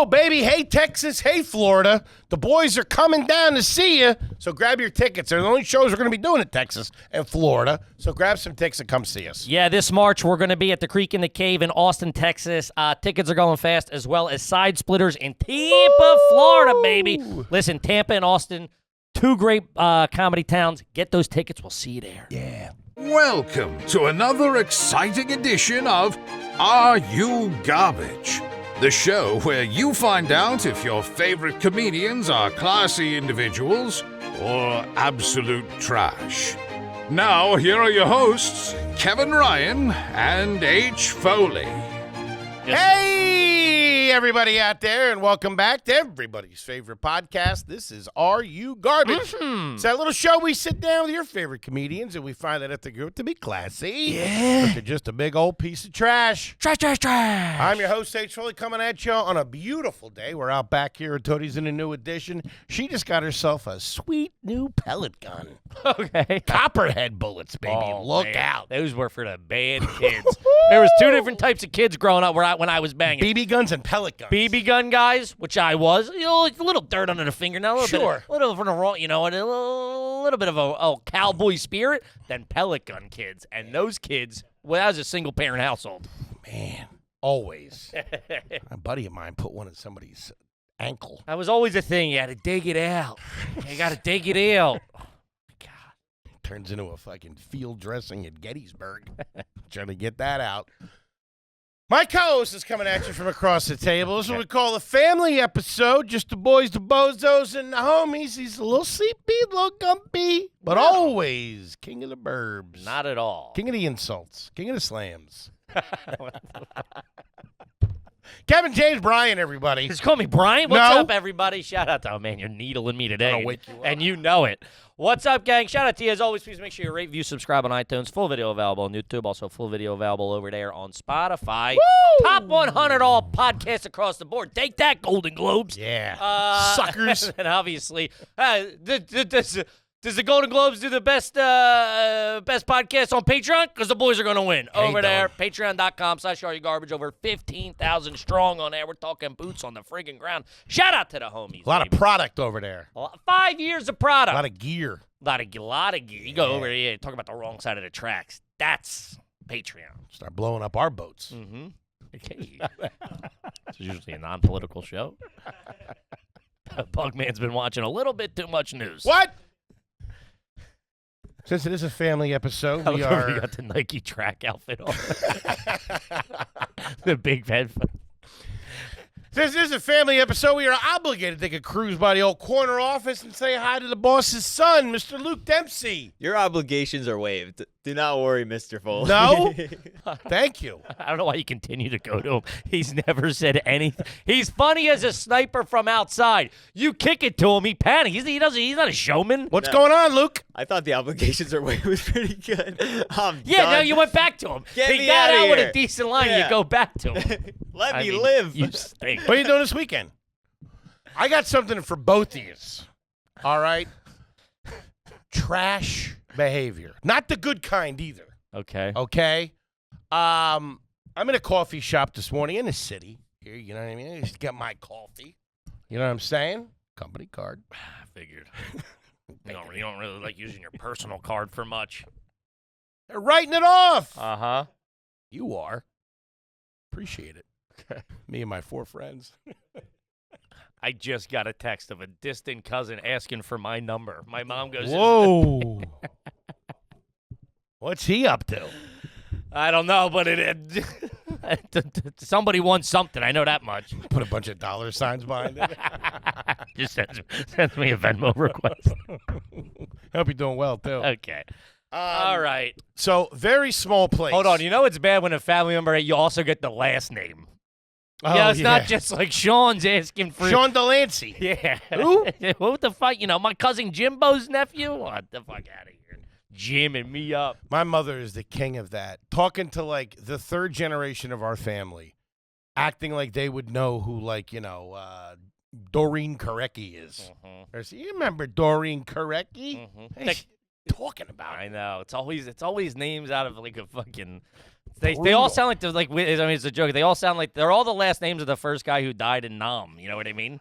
go, baby. Hey, Texas. Hey, Florida. The boys are coming down to see you. So grab your tickets. They're the only shows we're going to be doing in Texas and Florida. So grab some tickets and come see us. Yeah, this March we're going to be at the Creek in the Cave in Austin, Texas. Tickets are going fast, as well as Side Splitters in Tampa, Florida, baby. Listen, Tampa and Austin, two great comedy towns. Get those tickets. We'll see you there. Yeah. Welcome to another exciting edition of Are You Garbage? The show where you find out if your favorite comedians are classy individuals or absolute trash. Now, here are your hosts, Kevin Ryan and H. Foley. Hey, everybody out there, and welcome back to everybody's favorite podcast. This is Are You Garbage? It's that little show we sit down with your favorite comedians, and we find out if they're good to be classy. Yeah. Or they're just a big old piece of trash. Trash, trash, trash. I'm your host, H. Foley, coming at you on a beautiful day. We're out back here at Tootie's in a new edition. She just got herself a sweet new pellet gun. Okay. Copperhead bullets, baby. Oh, Look man. out. Those were for the bad kids. There was two different types of kids growing up when I was banging. BB guns and pellet guns. BB gun guys, which I was, like a little dirt under the fingernail, a little Sure. bit, a little from the wrong, a little bit of a cowboy spirit. Then pellet gun kids, and those kids, well, that was a single parent household. Man, always. A buddy of mine put one in somebody's ankle. That was always a thing. You had to dig it out. You got to dig it out. Oh, my God. Turns into a fucking field dressing at Gettysburg. Trying to get that out. My co-host is coming at you from across the table. This is what we call a family episode. Just the boys, the bozos, and the homies. He's a little sleepy, a little gumpy, but always king of the burbs. Not at all. King of the insults. King of the slams. Kevin James Bryan, everybody. Just call me Brian. What's No. up, everybody? Shout out to, oh, man, you're needling me today. I'll wake you up. And you know it. What's up, gang? Shout out to you. As always, please make sure you rate, view, subscribe on iTunes. Full video available on YouTube. Also, full video available over there on Spotify. Woo! Top 100 all podcasts across the board. Take that, Golden Globes. Yeah. Suckers. And obviously, does the Golden Globes do the best podcast on Patreon? Because the boys are going to win. They Over there, don't. patreon.com/areyougarbage. Over 15,000 strong on there. We're talking boots on the friggin' ground. Shout out to the homies. A lot baby. of product over there. 5 years of product. A lot of gear. lot of gear. You go over here, talk about the wrong side of the tracks. That's Patreon. Start blowing up our boats. Mm-hmm. Okay. It's usually a non-political show. Bugman's been watching a little bit too much news. What? Since it is a family episode, we You are... got the Nike track outfit on. The big headphones. Since this is a family episode, we are obligated to take a cruise by the old corner office and say hi to the boss's son, Mr. Luke Dempsey. Your obligations are waived. Do not worry, Mr. Foley. No? Thank you. I don't know why you continue to go to him. He's never said anything. He's funny as a sniper from outside. You kick it to him, he panics. He's not a showman. What's going on, Luke? I thought the obligations are waived was pretty good. I'm Yeah, done. no, you went back to him. Get He me got outta out with here. a decent line, and Yeah. you go back to him. Let I me mean, live. You stink. What are you doing this weekend? I got something for both of you. All right? Trash behavior. Not the good kind either. Okay. Okay? I'm in a coffee shop this morning in the city. Here, you know what I mean? I just got my coffee. You know what I'm saying? Company card. I figured. You don't really like using your personal card for much. They're writing it off. Uh-huh. You are. Appreciate it. Me and my 4 friends. I just got a text of a distant cousin asking for my number. My mom goes, Whoa. What's he up to? I don't know, but somebody wants something. I know that much. Put a bunch of dollar signs behind it. Just sends me a Venmo request. Hope you're doing well, too. Okay. All right. So, very small place. Hold on. You know it's bad when a family member, you also get the last name. Oh, Yeah, it's not just like Sean's asking for... Sean Delancey. Yeah. Who? What the fuck? You know, my cousin Jimbo's nephew? What the fuck out of here. Jamming me up. My mother is the king of that. Talking to, like, the 3rd generation of our family. Acting like they would know who, like, Doreen Korecki is. Mm-hmm. Or, you remember Doreen Korecki? Mm-hmm. Hey, talking about? I know. It's always names out of like a fucking. They all sound like they're like. I mean, it's a joke. They all sound like they're all the last names of the first guy who died in Nam. You know what I mean?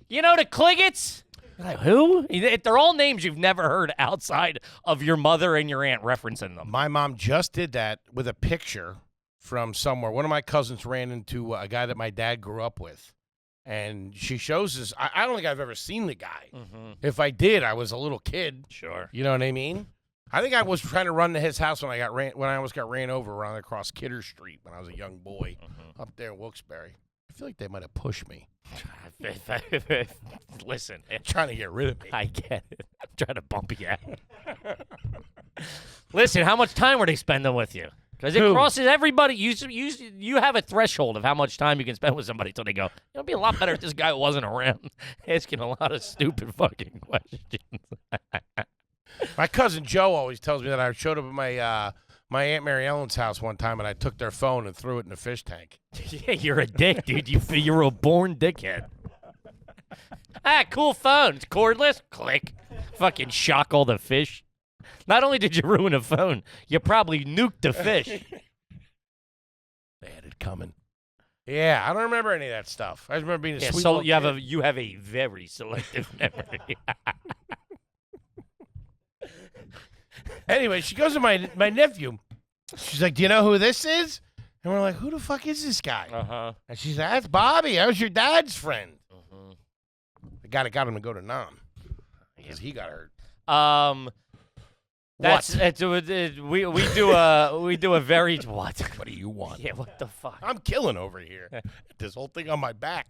You know the Cliggets? Like, who? They're all names you've never heard outside of your mother and your aunt referencing them. My mom just did that with a picture from somewhere. One of my cousins ran into a guy that my dad grew up with. And she shows us. I don't think I've ever seen the guy. Mm-hmm. If I did, I was a little kid. Sure. You know what I mean? I think I was trying to run to his house when I almost got ran over around across Kidder Street when I was a young boy up there in Wilkes-Barre. I feel like they might have pushed me. Listen, Trying to get rid of me. I get it. I'm trying to bump you out. Listen, how much time were they spending with you? Because it crosses everybody. You have a threshold of how much time you can spend with somebody until they go, it'd be a lot better if this guy wasn't around asking a lot of stupid fucking questions. My cousin Joe always tells me that I showed up at my Aunt Mary Ellen's house one time and I took their phone and threw it in the fish tank. Yeah, you're a dick, dude. You're a born dickhead. Cool phone. It's cordless. Click. Fucking shock all the fish. Not only did you ruin a phone, you probably nuked the fish. They had it coming. Yeah, I don't remember any of that stuff. I just remember being a sweet so little you have a very selective memory. Anyway, she goes to my nephew. She's like, "Do you know who this is?" And we're like, "Who the fuck is this guy?" Uh-huh. And she's like, "That's Bobby. That was your dad's friend." The guy that got him to go to Nam because he got hurt. We do a very what? What do you want? Yeah, what the fuck? I'm killing over here. This whole thing on my back.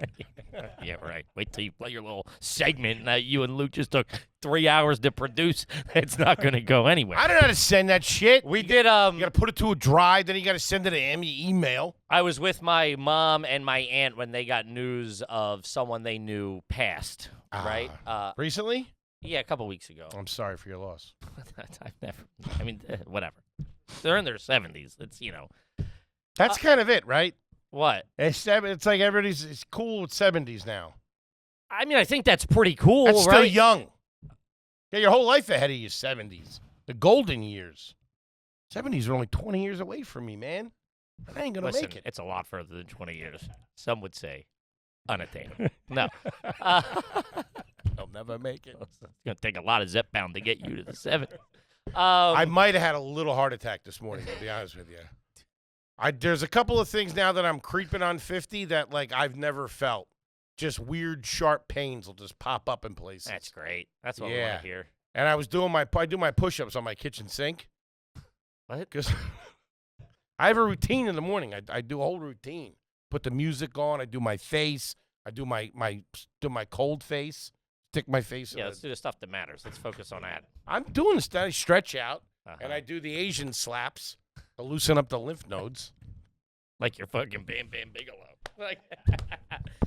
Yeah, right. Wait till you play your little segment that you and Luke just took 3 hours to produce. It's not going to go anywhere. I don't know how to send that shit. We did. You got to put it to a drive, then you got to send it to him. You email. I was with my mom and my aunt when they got news of someone they knew passed. Right? Recently? Yeah, a couple weeks ago. I'm sorry for your loss. Whatever. They're in their 70s. It's, That's kind of it, right? What? It's like it's cool with 70s now. I mean, I think that's pretty cool, That's right? still young. Yeah, your whole life ahead of you, 70s. The golden years. 70s are only 20 years away from me, man. And I ain't going to make it. It's a lot further than 20 years. Some would say unattainable. No. I'll never make it. It's going to take a lot of Zepbound to get you to the 70s. I might have had a little heart attack this morning, to be honest with you. There's a couple of things now that I'm creeping on 50 that, like, I've never felt. Just weird, sharp pains will just pop up in places. That's great. That's what we want to hear. And I was doing I do my push-ups on my kitchen sink. What? Because I have a routine in the morning. I do a whole routine. Put the music on. I do my face. I do my cold face. Stick my face. Yeah, let's do the stuff that matters. Let's focus on that. I'm doing this. I stretch out, and I do the Asian slaps to loosen up the lymph nodes. Like you're fucking Bam Bam Bigelow. Like,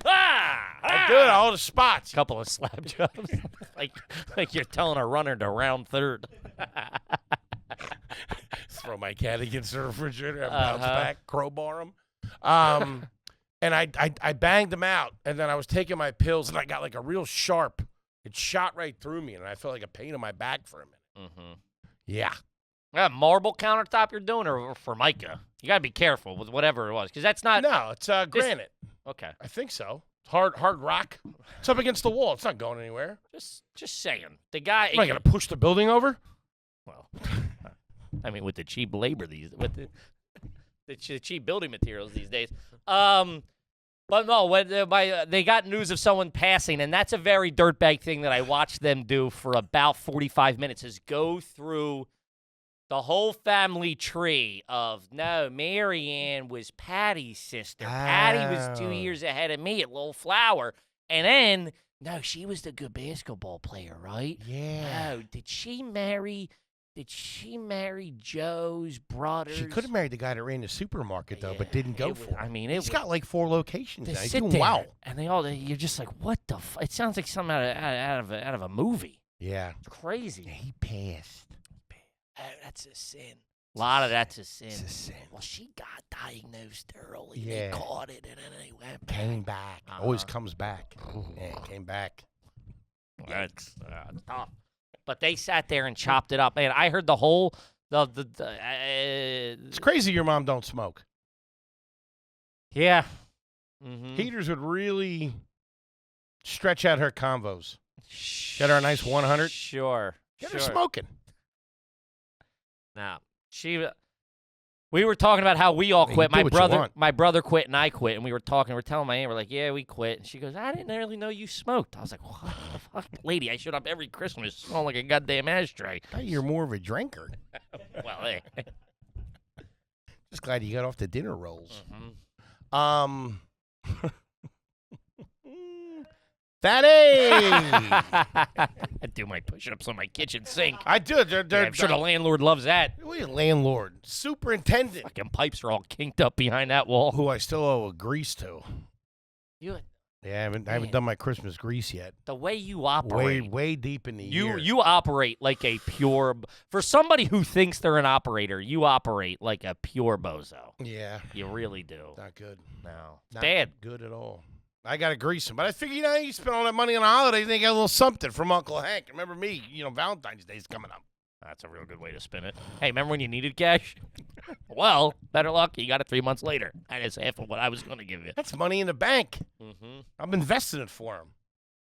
I do it all the spots. Couple of slap jobs. like you're telling a runner to round third. Throw my cat against the refrigerator, and bounce back, crowbar him. And I banged him out, and then I was taking my pills, and I got like a real sharp. It shot right through me, and I felt like a pain in my back for a minute. Mm-hmm. Yeah. That marble countertop you're doing, or Formica? You gotta be careful with whatever it was, because that's not. No, it's granite. Okay. I think so. It's hard rock. It's up against the wall. It's not going anywhere. Just saying. The guy. Am I gonna push the building over? Well, I mean, with the cheap labor with the cheap building materials these days. But no, when they got news of someone passing, and that's a very dirtbag thing that I watched them do for about 45 minutes, is go through the whole family tree of, no, Mary Ann was Patty's sister. Patty was 2 years ahead of me at Little Flower. And then, no, she was the good basketball player, right? Yeah. No, did she marry Joe's brother? She could have married the guy that ran the supermarket, though, but didn't go for it. I mean, he's got like 4 locations now. He's sit doing there, wow. and you're just like, what the it sounds like something out of a movie. Yeah. It's crazy. He passed. Oh, that's a sin. A lot of that's a sin. It's a sin. Well, she got diagnosed early. Yeah. They caught it, and then they went back. Came back. Always comes back. Yeah, came back. That's tough. But they sat there and chopped it up. Man, I heard the whole It's crazy your mom don't smoke. yeah. Mm-hmm. Heaters would really stretch out her convos. Get her a nice 100. Sure. Get her smoking. Now, we were talking about how we all You quit. do what you want. My brother quit and I quit, and we were telling my aunt, we're like, yeah, we quit. And she goes, I didn't really know you smoked. I was like, what the fuck, lady? I showed up every Christmas smelling like a goddamn ashtray. I thought you're more of a drinker. Well, hey. Just glad you got off the dinner rolls. Mm-hmm. Fatty! I do my push-ups on my kitchen sink. I do. I'm sure the landlord loves that. Wait, landlord. Superintendent. Fucking pipes are all kinked up behind that wall. Who I still owe a grease to. You, Yeah, I haven't done my Christmas grease yet. the way you operate. Way deep in the year. You operate like a pure. For somebody who thinks they're an operator, you operate like a pure bozo. Yeah, You really do. not good. No, it's Not bad. good at all. I got to grease him. But I figure, you spend all that money on the holidays, they get a little something from Uncle Hank. Remember me, Valentine's Day's coming up. That's a real good way to spin it. Hey, remember when you needed cash? Well, better luck. You got it 3 months later, and it's half of what I was going to give you. That's money in the bank. Mm-hmm. I'm investing it for him.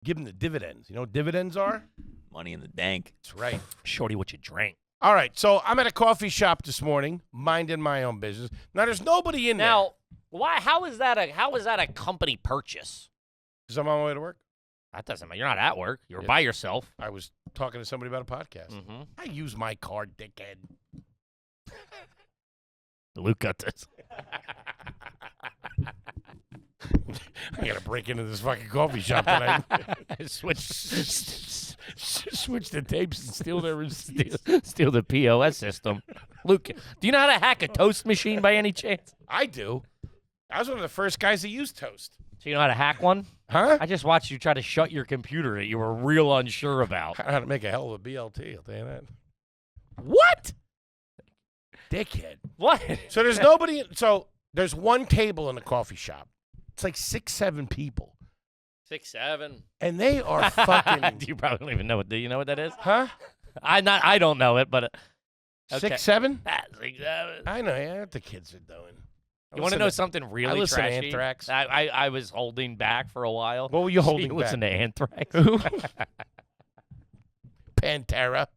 Give him the dividends. You know what dividends are? Money in the bank. That's right. Shorty, what you drank? All right, so I'm at a coffee shop this morning, minding my own business. Now, there's nobody in there. Now, why? How is that a company purchase? Because I'm on my way to work. That doesn't matter. You're not at work. You're Yeah. by yourself. I was talking to somebody about a podcast. Mm-hmm. I use my card, dickhead. Luke got this. I got to break into this fucking coffee shop tonight. Switch the tapes and steal the POS system. Luke, do you know how to hack a toast machine by any chance? I do. I was one of the first guys that used toast. So you know how to hack one? Huh? I just watched you try to shut your computer that you were real unsure about. I know how to make a hell of a BLT, I'll tell you that. What? Dickhead. What? So there's nobody. So there's one table in the coffee shop. It's like 6, 7 people. 6, 7. And they are fucking. You probably don't even know what. Do you know what that is? Huh? I don't know it, but okay. 6, 7? 6, 7. I know. Yeah, what the kids are doing. You want to know something really listen to trashy? Anthrax. I was holding back for a while. What were you holding You back? listen to Anthrax. Who? Pantera.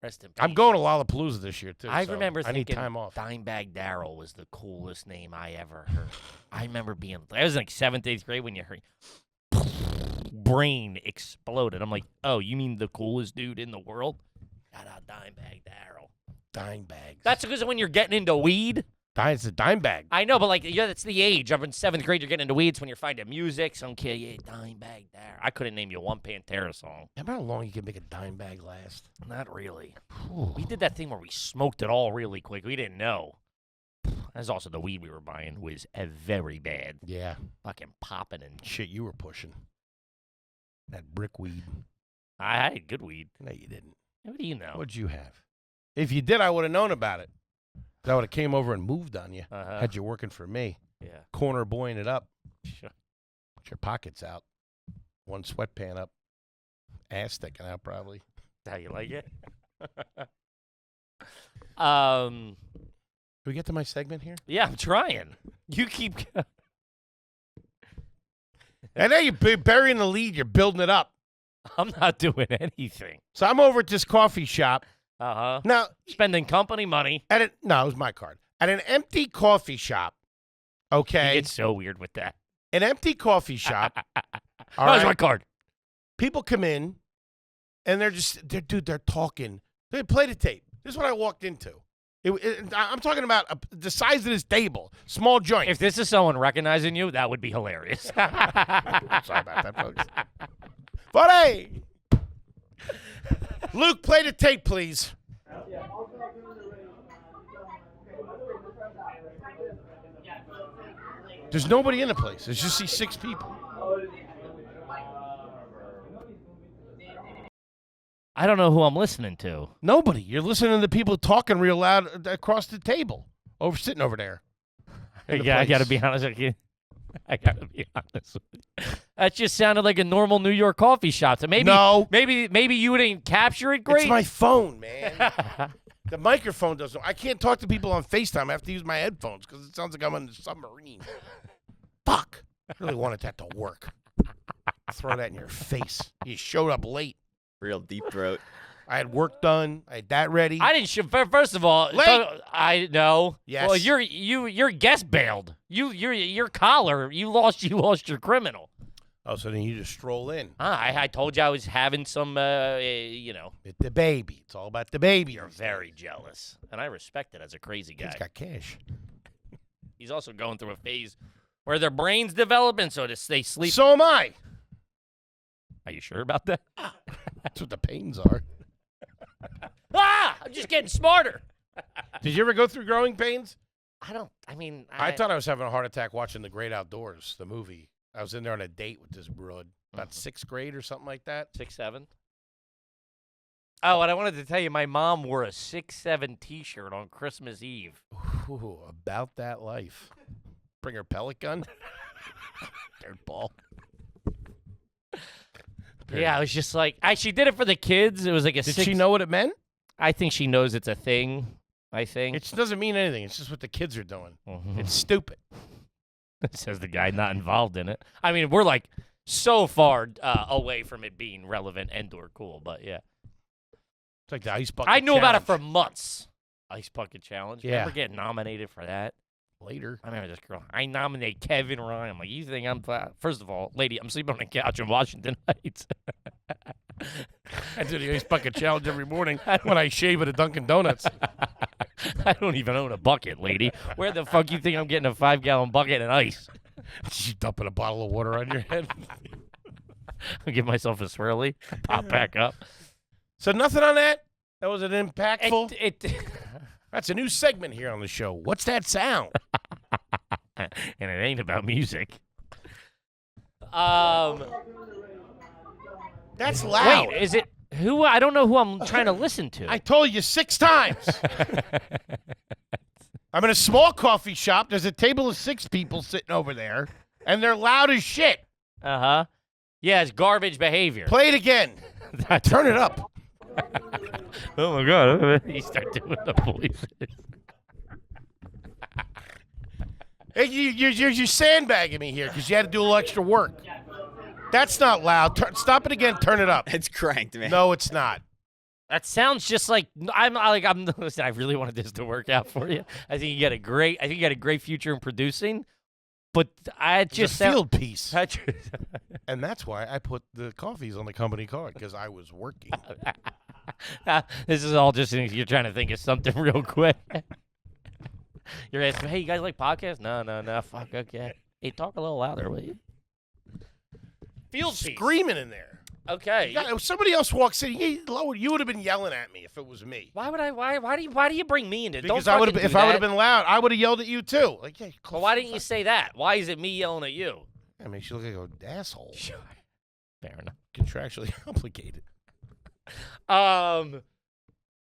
Rest in peace. I'm going to Lollapalooza this year, too. I so remember I need thinking time off. Dimebag Darrell was the coolest name I ever heard. I remember I was in like 7th, 8th grade when you heard brain exploded. I'm like, oh, you mean the coolest dude in the world? Shout out Dimebag Darrell. Dime bags. That's because when you're getting into weed. It's a dime bag. I know, but like, yeah, that's the age. I'm in 7th grade. You're getting into weeds when you're finding music. Some kid, yeah, Dimebag Darrell. I couldn't name you one Pantera song. How long you can make a dime bag last? Not really. We did that thing where we smoked it all really quick. We didn't know. That's also the weed we were buying was very bad. Yeah. Fucking popping and Shit, you were pushing. That brick weed. I had good weed. No, you didn't. What do you know? What'd you have? If you did, I would have known about it. I would have came over and moved on you. Uh-huh. Had you working for me. Yeah. Corner boying it up. Sure. With your pockets out. One sweatpant up. Ass sticking out, probably. How you like it? Can we get to my segment here? Yeah, I'm trying. You keep. I know you're burying the lead. You're building it up. I'm not doing anything. So I'm over at this coffee shop. Uh-huh. Now, Spending company money. no, it was my card. At an empty coffee shop, okay? It's so weird with that. An empty coffee shop. all Where's right? my card? People come in, and they're talking. They play the tape. This is what I walked into. I'm talking about the size of this table. Small joint. If this is someone recognizing you, that would be hilarious. Sorry about that, folks. Buddy! Luke, play the tape, please. There's nobody in the place. There's just these 6 people. I don't know who I'm listening to. Nobody. You're listening to people talking real loud across the table, sitting over there. in the Yeah, I got to place. be honest with you. I got to be honest with you. That just sounded like a normal New York coffee shop. So maybe, No. maybe you didn't capture it great. It's my phone, man. The microphone doesn't. I can't talk to people on FaceTime. I have to use my headphones because it sounds like I'm on the submarine. Fuck. I really wanted that to work. Throw that in your face. You showed up late. Real deep throat. I had work done. I had that ready. I didn't. First of all, Late. I know. Yes. Well, your guest bailed. Your collar. You lost your criminal. Oh, so then you just stroll in. I told you I was having some. It's the baby. It's all about the baby. You're very jealous, and I respect it as a crazy guy. He's got cash. He's also going through a phase where their brain's developing, so they sleep. So am I. Are you sure about that? That's what the pains are. I'm just getting smarter. Did you ever go through growing pains? I mean, I thought I was having a heart attack watching The Great Outdoors, the movie. I was in there on a date with this broad, about 6th grade or something like that. 6, 7. Oh, and I wanted to tell you, my mom wore a 6'7" T-shirt on Christmas Eve. Ooh, about that life. Bring her pellet gun. Dirtball. Yeah, I was just like, she did it for the kids. It was like a Did she know what it meant? I think she knows it's a thing. I think. It doesn't mean anything. It's just what the kids are doing. Mhm. It's stupid. Says the guy not involved in it. I mean, we're like so far away from it being relevant and/or cool, but yeah. It's like the ice bucket. I knew about it for challenge. months. Ice bucket challenge. Yeah. Never get nominated for that. Later. I remember this girl. I nominate Kevin Ryan. I'm like, you think I'm? First of all, lady, I'm sleeping on a couch in Washington Heights. I do the ice bucket challenge every morning when I shave at a Dunkin' Donuts. I don't even own a bucket, lady. Where the fuck you think I'm getting a 5-gallon bucket and ice? You dumping a bottle of water on your head. I'll give myself a swirly, pop back up. So nothing on that? That was an impactful. It That's a new segment here on the show. What's that sound? and it ain't about music. That's loud. Wait, is it who? I don't know who I'm trying to listen to. I told you 6 times. I'm in a small coffee shop. There's a table of 6 people sitting over there, and they're loud as shit. Uh-huh. Yeah, it's garbage behavior. Play it again. Turn it up. Oh, my God. You start doing the voices. Hey, you're sandbagging me here because you had to do a little extra work. That's not loud. Stop it again. Turn it up. It's cranked, man. No, it's not. That sounds just like I'm. Listen, I really wanted this to work out for you. I think you got a great future in producing. But I just It's a field piece. I just- And that's why I put the coffees on the company card, because I was working. This is all just you're trying to think of something real quick. You're asking, hey, you guys like podcasts? No. Fuck, okay. Hey, talk a little louder, will you? Field piece. Screaming in there. Okay. If somebody else walks in, you would have been yelling at me if it was me. Why would I? Why do you bring me into it? Because Don't I would have, fucking if do I would that. have been loud, I would have yelled at you too. Like, yeah, Well, why didn't you say that? Why is it me yelling at you? That makes you look like an asshole. Sure. Fair enough. Contractually obligated.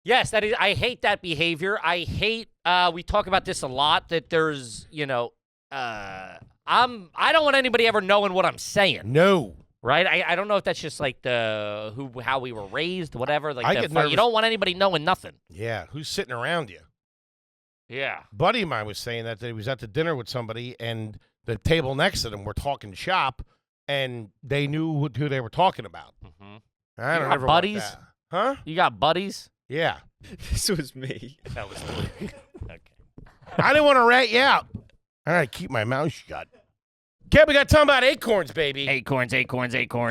Yes, that is. I hate that behavior. I hate. We talk about this a lot. That there's, I don't want anybody ever knowing what I'm saying. No. Right? I don't know if that's just like how we were raised, whatever. Like I get nervous. you don't want anybody knowing nothing. Yeah. Who's sitting around you? Yeah. Buddy of mine was saying that he was at the dinner with somebody, and the table next to them were talking shop, and they knew who they were talking about. Mm-hmm. I don't got ever buddies? want that. Huh? You got buddies? Yeah. This was me. That was okay. I didn't want to rat you out. All right, keep my mouth shut. Kev, we got to talk about acorns, baby. Acorns.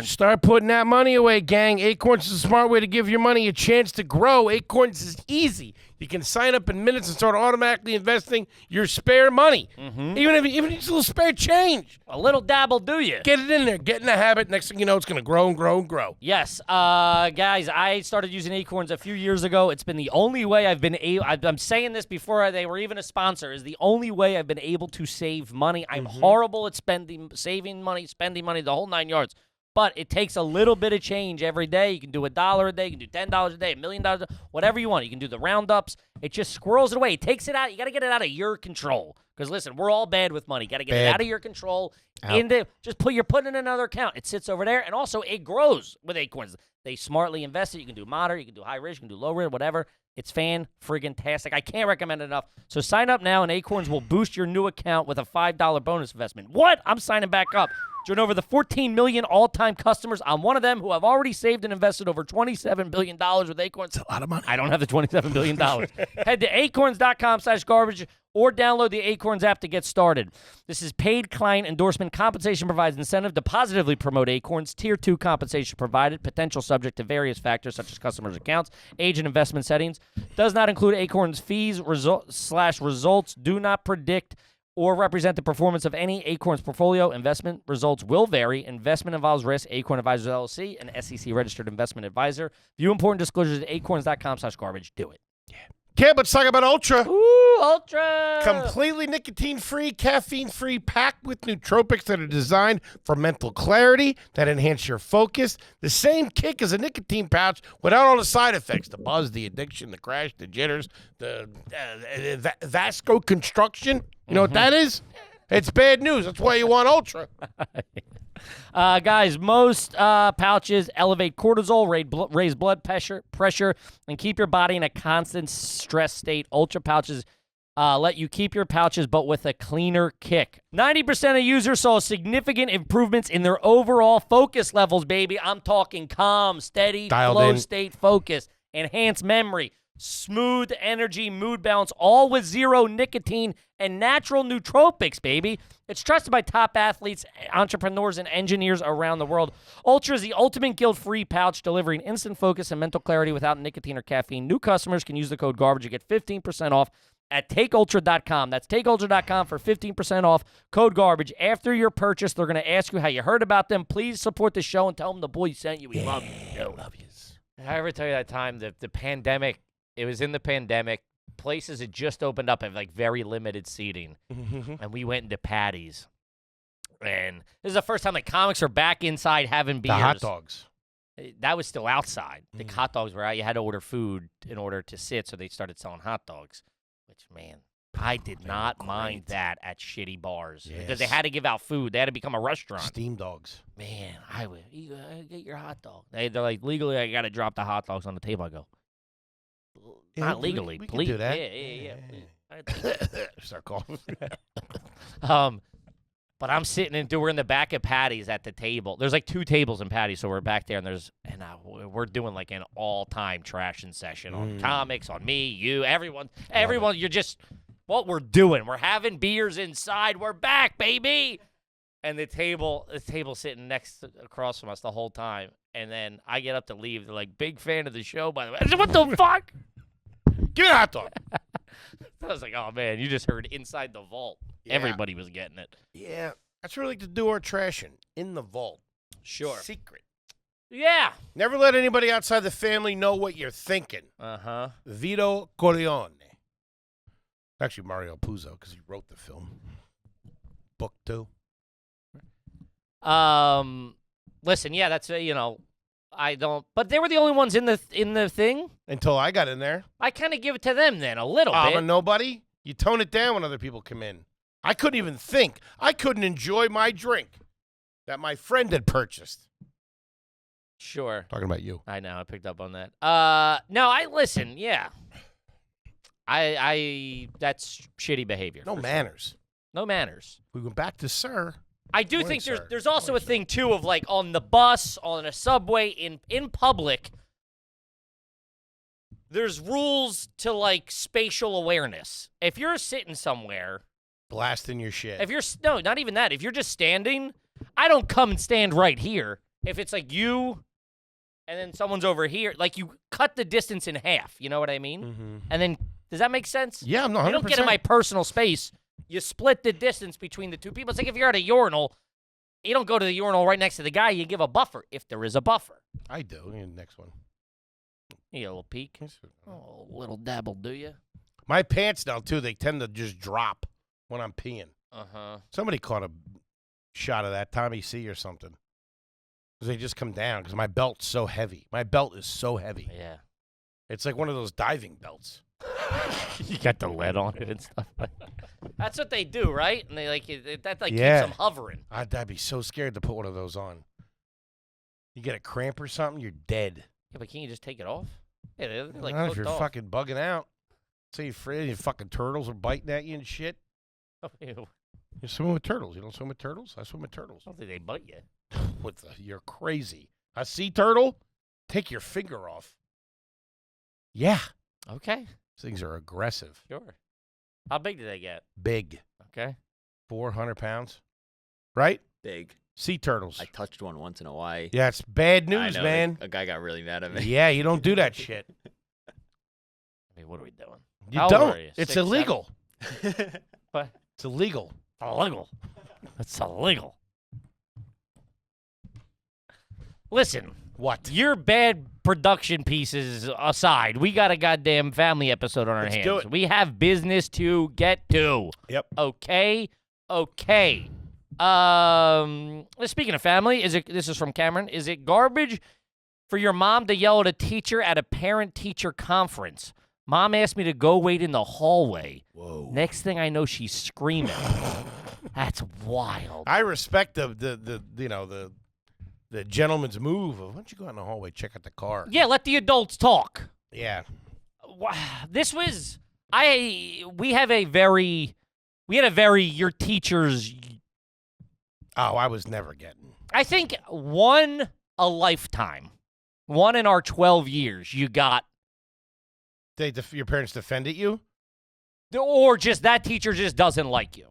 Start putting that money away, gang. Acorns is a smart way to give your money a chance to grow. Acorns is easy. You can sign up in minutes and start automatically investing your spare money. Mm-hmm. Even it's a little spare change. A little dabble, do you? Get it in there. Get in the habit. Next thing you know, it's going to grow and grow and grow. Yes, guys, I started using Acorns a few years ago. It's been the only way I've been able. I'm saying this before they were even a sponsor. Is the only way I've been able to save money. I'm horrible at spending money, the whole 9 yards. But it takes a little bit of change every day. You can do $1 a day. You can do $10 a day, $1 million, whatever you want. You can do the roundups. It just squirrels it away. It takes it out. You got to get it out of your control. Because, listen, we're all bad with money. Got to get it out of your control. You're putting it in another account. It sits over there. And also, it grows with Acorns. They smartly invest it. You can do moderate. You can do high risk. You can do low risk, whatever. It's fan-friggin-tastic. I can't recommend it enough. So sign up now, and Acorns will boost your new account with a $5 bonus investment. What? I'm signing back up. Join over the 14 million all-time customers. I'm one of them who have already saved and invested over $27 billion with Acorns. That's a lot of money. I don't have the $27 billion. Head to acorns.com/garbage or download the Acorns app to get started. This is paid client endorsement. Compensation provides incentive to positively promote Acorns. Tier 2 compensation provided. Potential subject to various factors such as customers' accounts, age, and investment settings. Does not include Acorns fees results. Do not predict or represent the performance of any Acorns portfolio. Investment results will vary. Investment involves risk. Acorn Advisors LLC, an SEC-registered investment advisor. View important disclosures at acorns.com/garbage. Do it. Yeah. Okay, let's talk about Ultra. Ooh, Ultra! Completely nicotine-free, caffeine-free, packed with nootropics that are designed for mental clarity, that enhance your focus. The same kick as a nicotine pouch without all the side effects. The buzz, the addiction, the crash, the jitters, the vasoconstriction. You know what that is? It's bad news. That's why you want Ultra. Guys, most pouches elevate cortisol, raise blood pressure, and keep your body in a constant stress state. Ultra pouches let you keep your pouches, but with a cleaner kick. 90% of users saw significant improvements in their overall focus levels, baby. I'm talking calm, steady, flow state focus, enhanced memory, smooth energy, mood balance, all with zero nicotine and natural nootropics, baby. It's trusted by top athletes, entrepreneurs, and engineers around the world. Ultra is the ultimate guilt-free pouch, delivering instant focus and mental clarity without nicotine or caffeine. New customers can use the code GARBAGE to get 15% off at takeultra.com. That's takeultra.com for 15% off. Code GARBAGE. After your purchase, they're going to ask you how you heard about them. Please support the show and tell them the boy sent you. We love you. Love yous. Did I ever tell you that time, the pandemic, it was in the pandemic, places had just opened up at like very limited seating, and we went into Patty's. And this is the first time like comics are back inside having beers. The hot dogs. That was still outside. The hot dogs were out. You had to order food in order to sit, so they started selling hot dogs. Which, man, I did not mind that at shitty bars because they had to give out food. They had to become a restaurant. Steam dogs. Man, I would get your hot dog. They're like, legally, I got to drop the hot dogs on the table. I go, not legally. We can do that. Yeah. Start calling. But I'm sitting we're in the back of Patty's at the table. There's like 2 tables in Patty's, so we're back there, and we're doing like an all-time trashing session on comics, on me, you, everyone. You're just what we're doing. We're having beers inside. We're back, baby. And the table sitting across from us the whole time. And then I get up to leave. They're like, big fan of the show, by the way. I said, what the fuck? Give me a hot dog. I was like, oh, man, you just heard inside the vault. Yeah. Everybody was getting it. Yeah. That's where we like to do our trashing. In the vault. Sure. Secret. Yeah. Never let anybody outside the family know what you're thinking. Uh-huh. Vito Corleone. Actually, Mario Puzo, because he wrote the film. Book 2. Listen, yeah, that's I don't. But they were the only ones in the thing until I got in there. I kind of give it to them then a little bit. I'm a nobody. You tone it down when other people come in. I couldn't even think. I couldn't enjoy my drink that my friend had purchased. Sure. Talking about you. I know. I picked up on that. No, I listen. Yeah. I that's shitty behavior. No manners. Sure. No manners. We went back to sir. I do think there's also a thing, too, of, like, on the bus, on a subway, in public, there's rules to, like, spatial awareness. If you're sitting somewhere. Blasting your shit. No, not even that. If you're just standing, I don't come and stand right here. If it's, like, you and then someone's over here, like, you cut the distance in half. You know what I mean? Mm-hmm. And then, does that make sense? Yeah, no, 100%. You don't get in my personal space. You split the distance between the two people. It's like if you're at a urinal, you don't go to the urinal right next to the guy. You give a buffer, if there is a buffer. I do. Next one. You get a little peek. Oh, a little dabble, do you? My pants now, too, they tend to just drop when I'm peeing. Uh-huh. Somebody caught a shot of that, Tommy C or something. because they just come down because my belt's so heavy. My belt is so heavy. Yeah. It's like one of those diving belts. You got the lead on it and stuff. That's what they do, right? And they that keeps Yeah. them hovering. I'd be so scared to put one of those on. You get a cramp or something, you're dead. Yeah, but can't you just take it off? Yeah, they're like Not if hooked you're off. fucking bugging out. Say you're afraid your fucking turtles are biting at you and shit. Ew. You're swimming with turtles. You don't swim with turtles? I swim with turtles. I don't think they bite you. You're crazy. A sea turtle? Take your finger off. Yeah. Okay, These things are aggressive. sure. How big do they get? Big. Okay. 400 pounds. Right? Big. Sea turtles. I touched one once in Hawaii. Yeah, it's bad I news, know, man. A guy got really mad at me. Yeah, you don't do that shit. I mean, what are we doing? You How old don't. are you? It's 6, 7? illegal. What? It's illegal. Illegal. That's illegal. Listen, What? your bad production pieces aside, we got a goddamn family episode on our Let's hands. do it. We have business to get to. Yep. Okay. Speaking of family, this is from Cameron. Is it garbage for your mom to yell at a teacher at a parent-teacher conference? Mom asked me to go wait in the hallway. Whoa. Next thing I know, she's screaming. That's wild. I respect the gentleman's move of why don't you go out in the hallway, check out the car. Yeah, let the adults talk. Yeah. This was we had a very your teachers. Oh, I was never getting. I think one a lifetime, one in our 12 years. You got, Your parents defended you? or just that teacher just doesn't like you.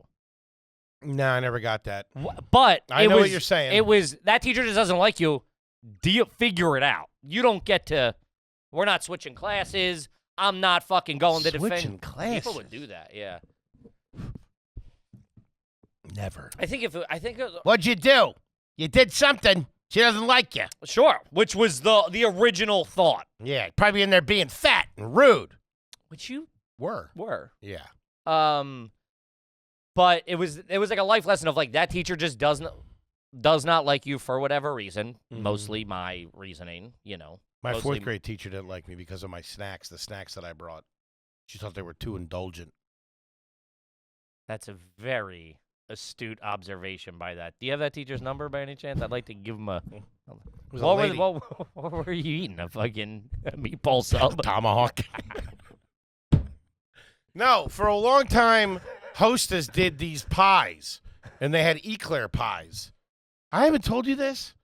No, I never got that. But I know what you're saying. It was that teacher just doesn't like you. Figure it out. You don't get to. We're not switching classes. I'm not fucking going to defend. Switching classes? People would do that. Yeah. Never. I think What'd you do? You did something. She doesn't like you. sure, which was the original thought. Yeah, probably in there being fat and rude. Which you Were. Yeah. But it was like a life lesson of like that teacher just does not like you for whatever reason. Mhm. Mostly my reasoning, My Mostly- fourth grade teacher didn't like me because of my snacks, the snacks that I brought. She thought they were too indulgent. That's a very astute observation by that. Do you have that teacher's number by any chance? I'd like to give him a. It was a lady. What were you eating? A fucking meatball sub? Tomahawk. No, for a long time, Hostess did these pies, and they had eclair pies. I haven't told you this.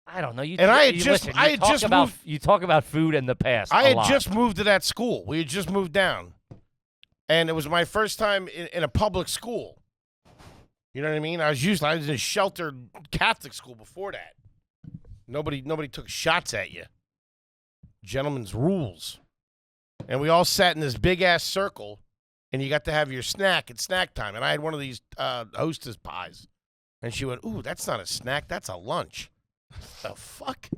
I don't know. You And I had you just- listen, I you had talk just about moved- you talk about food in the past. I a had lot. just moved to that school. We had just moved down, and it was my first time in a public school. You know what I mean? I was in a sheltered Catholic school before that. Nobody took shots at you. Gentlemen's rules. And we all sat in this big ass circle, and you got to have your snack at snack time. And I had one of these Hostess pies, and she went, "Ooh, that's not a snack. That's a lunch." The fuck,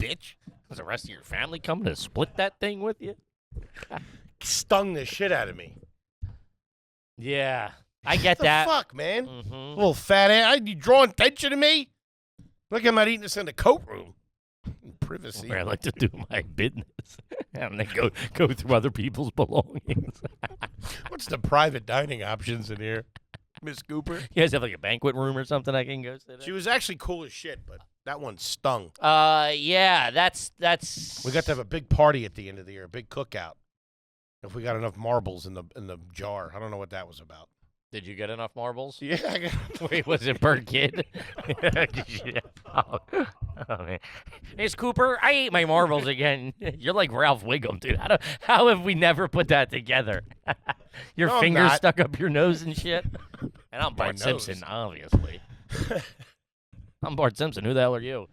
bitch. Was the rest of your family coming to split that thing with you? Stung the shit out of me. Yeah, I get The that. fuck, man. Mm-hmm. Little fat ass. You drawing attention to me? Look, I'm not eating this in the coat room. Privacy. Where I like to do my business and then go through other people's belongings. What's the private dining options in here, Miss Cooper? You guys have like a banquet room or something I can go sit She in? was actually cool as shit, but that one stung. Yeah, that's. We got to have a big party at the end of the year, a big cookout. If we got enough marbles in the jar, I don't know what that was about. Did you get enough marbles? Yeah, I got Wait, was it per kid? Oh, man. Miss Cooper, I ate my marbles again. You're like Ralph Wiggum, dude. How have we never put that together? Your No, I'm fingers not. stuck up your nose and shit. And I'm My Bart Simpson, nose. obviously. I'm Bart Simpson. Who the hell are you?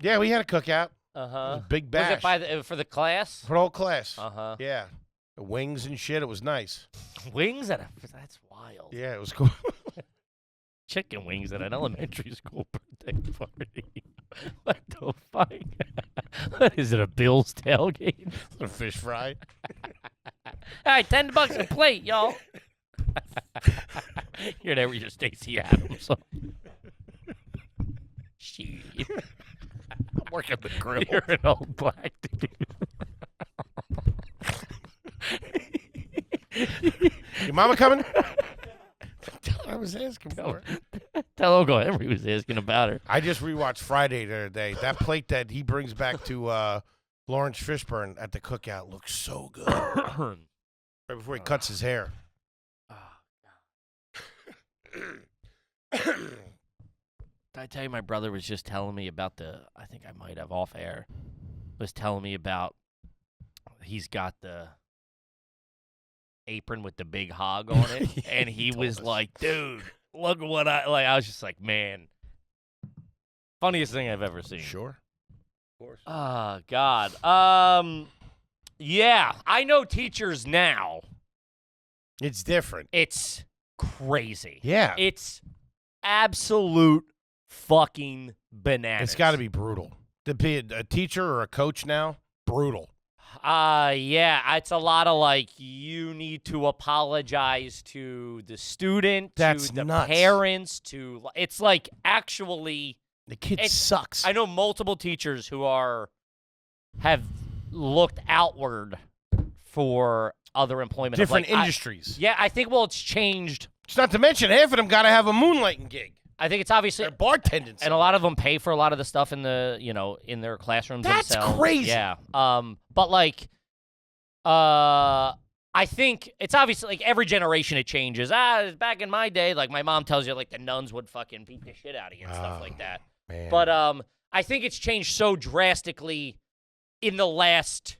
Yeah, we had a cookout. Uh-huh. Big bash. Was it for the class? For the whole class. Uh-huh. Yeah. The wings and shit. It was nice. Wings at that's wild. Yeah, it was cool. Chicken wings at an elementary school birthday party. What the fuck? What is it, a Bill's tailgate? A fish fry. All right, $10 a plate, y'all. You're there with your Stacey Adams. Shit. I'm working the grill. You're an old black dude. Your mama coming? Tell her I was asking for her. Tell Uncle Henry was asking about her. I just rewatched Friday the other day. That plate that he brings back to Lawrence Fishburne at the cookout looks so good. Right before he cuts his hair. Did I tell you my brother was just telling me about I think I might have off air, was telling me about he's got the apron with the big hog on it, Yeah, and he told was us. like, dude, look at what I was just like, man, funniest thing I've ever seen. Sure. Of course. Oh, God. Yeah, I know teachers now. It's different. It's crazy. Yeah. It's absolute fucking bananas. It's got to be brutal. To be a teacher or a coach now, brutal. Yeah, it's a lot of like, you need to apologize to the student, That's to the nuts. parents, it's like actually, The kid It's- sucks. I know multiple teachers who have looked outward for other employment. of, Different like, industries. Yeah, I think, it's changed. It's not to mention half of them got to have a moonlighting gig. I think it's obviously, They're bartending. and a lot of them pay for a lot of the stuff in in their classrooms That's themselves. crazy. Yeah. But like, I think it's obviously like every generation it changes. Back in my day, like my mom tells you, like the nuns would fucking beat the shit out of you and stuff like that. Man. But I think it's changed so drastically in the last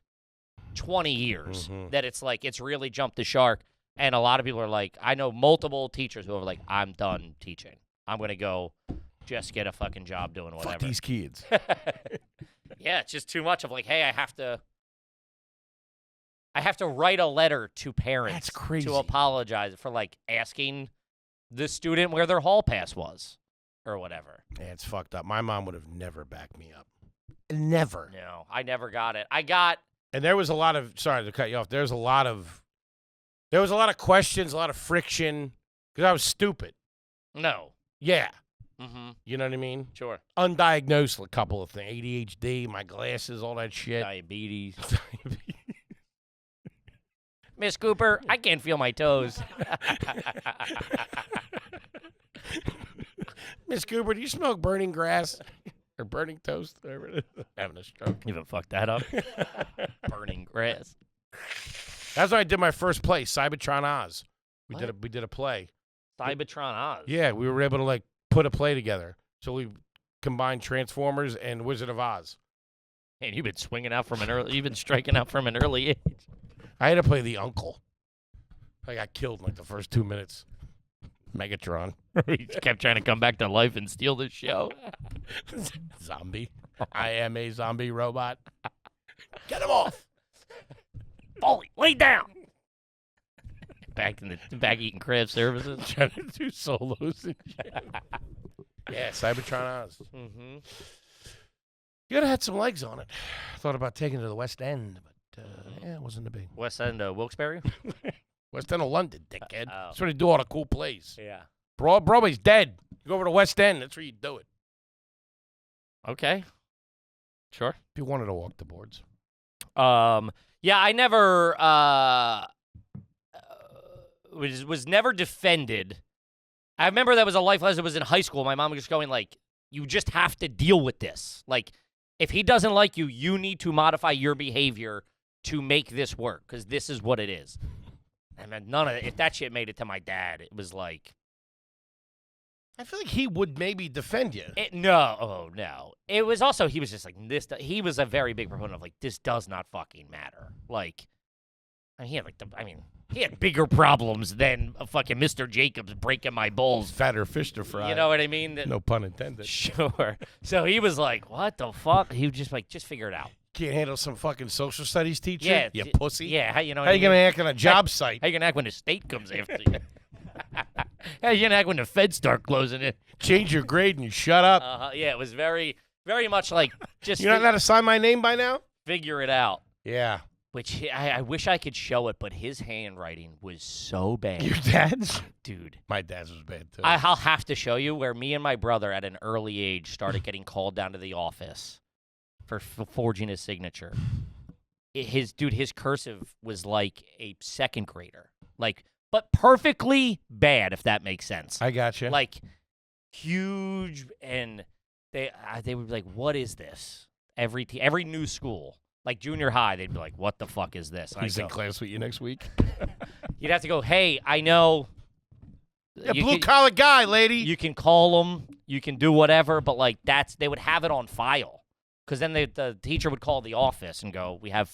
20 years that it's like it's really jumped the shark. And a lot of people are like, I know multiple teachers who are like, I'm done teaching. I'm going to go just get a fucking job doing whatever. Fuck these kids. Yeah, it's just too much of like, hey, I have to write a letter to parents That's crazy. to apologize for like asking the student where their hall pass was or whatever. Yeah, it's fucked up. My mom would have never backed me up. Never. No, I never got it. And there was a lot of, sorry to cut you off, there was a lot of questions, a lot of friction, because I was stupid. No. Yeah. Mm-hmm. You know what I mean? Sure. Undiagnosed, a couple of things. ADHD, my glasses, all that shit. Diabetes. Miss Cooper, I can't feel my toes. Miss Cooper, do you smoke burning grass? Or burning toast? Whatever it is. Having a stroke. You even fucked that up. Burning grass. That's when I did my first play, Cybertron Oz. We did a play. Cybertron Oz. Yeah, we were able to like put a play together. So we combined Transformers and Wizard of Oz. Man, you've been swinging out from you've been striking out from an early age. I had to play the uncle. I got killed in like the first 2 minutes. Megatron. He kept trying to come back to life and steal the show. Zombie. I am a zombie robot. Get him off. Foley, lay down. Back eating craft services. Trying to do solos and shit. Yeah, Cybertron Oz. Mm-hmm. You gotta had some legs on it. Thought about taking it to the West End, but yeah, it wasn't a big. West End, Wilkes-Barre? West End of London, dickhead. Oh. That's where they do all the cool plays. Yeah. Broadway's dead. You go over to West End, that's where you do it. Okay. Sure. If you wanted to walk the boards. Yeah, I never was never defended. I remember that was a life lesson. It was in high school. My mom was just going like, you just have to deal with this. Like, if he doesn't like you, you need to modify your behavior to make this work because this is what it is. And then if that shit made it to my dad, it was like, I feel like he would maybe defend you. no. It was also, he was just like, he was a very big proponent of like, this does not fucking matter. Like, he had bigger problems than a fucking Mr. Jacobs breaking my balls. Fatter fish to fry. You know what I mean? No pun intended. Sure. So he was like, what the fuck? He was just like, just figure it out. Can't handle some fucking social studies teacher? Yeah. You pussy? Yeah, you know what How I you mean? going to act on a job site? How you gonna act when the state comes after you? How you gonna act when the feds start closing it? Change your grade and you shut up. Yeah, it was very, very much like just You don't know how to sign my name by now? figure it out. Yeah. Which I wish I could show it, but his handwriting was so bad. Your dad's? Dude. My dad's was bad, too. I'll have to show you where me and my brother at an early age started getting called down to the office for forging his signature. His cursive was like a second grader. But perfectly bad, if that makes sense. I gotcha. Like, huge, and they would be like, what is this? Every new school. Like junior high, they'd be like, what the fuck is this? And He's in class with you next week? You'd have to go, hey, I know. Yeah, blue-collar guy, lady. You can call them. You can do whatever, but, like, they would have it on file. Because then the teacher would call the office and go, we have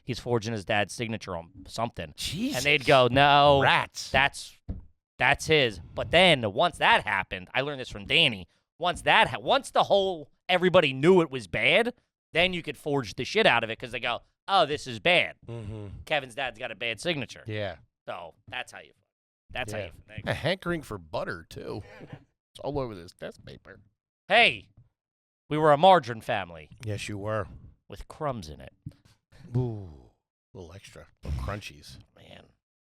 he's forging his dad's signature on something. Jesus. And they'd go, no. Rats. That's his. But then once that happened, I learned this from Danny, once everybody knew it was bad, then you could forge the shit out of it because they go, oh, this is bad. Mm-hmm. Kevin's dad's got a bad signature. Yeah. So that's how you think. A hankering for butter, too. It's all over this desk paper. Hey, we were a margarine family. Yes, you were. With crumbs in it. Ooh. A little extra. Little crunchies. Man.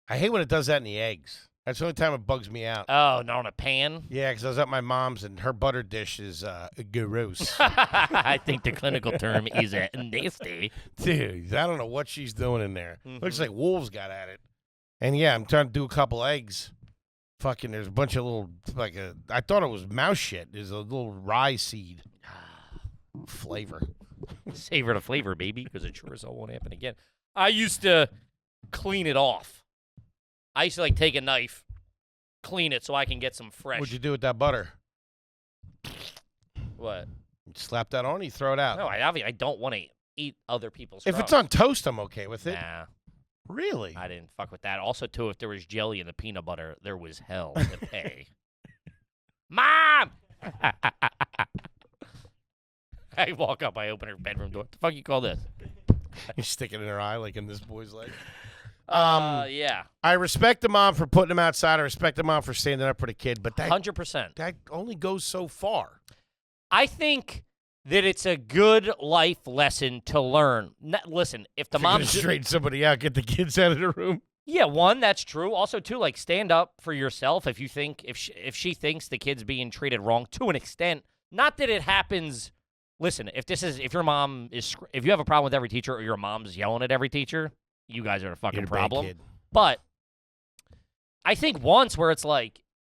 I hate when it does that in the eggs. That's the only time it bugs me out. Oh, not on a pan? Yeah, because I was at my mom's, and her butter dish is gross. I think the clinical term is nasty. Dude, I don't know what she's doing in there. Looks like wolves got at it. And, yeah, I'm trying to do a couple eggs. Fucking, there's a bunch of little, I thought it was mouse shit. There's a little rye seed. Flavor. Savor the flavor, baby, because it sure as hell won't happen again. I used to clean it off. I used to, take a knife, clean it so I can get some fresh. What'd you do with that butter? What? You slap that on, you throw it out. No, I don't want to eat other people's If crumbs. it's on toast, I'm okay with it. Nah. Really? I didn't fuck with that. Also, too, if there was jelly in the peanut butter, there was hell to pay. Mom! I walk up, I open her bedroom door. What the fuck you call this? You stick it in her eye like in this boy's leg. Yeah. I respect the mom for putting him outside. I respect the mom for standing up for the kid, but that 100%. that only goes so far. I think that it's a good life lesson to learn. Listen, if the If you're mom gonna straighten somebody out, get the kids out of the room. Yeah, one, that's true. Also, two, stand up for yourself if you think if she thinks the kid's being treated wrong to an extent. Not that it happens. Listen, if your mom is, if you have a problem with every teacher or your mom's yelling at every teacher, you guys are a fucking problem. Kid. But I think once where it's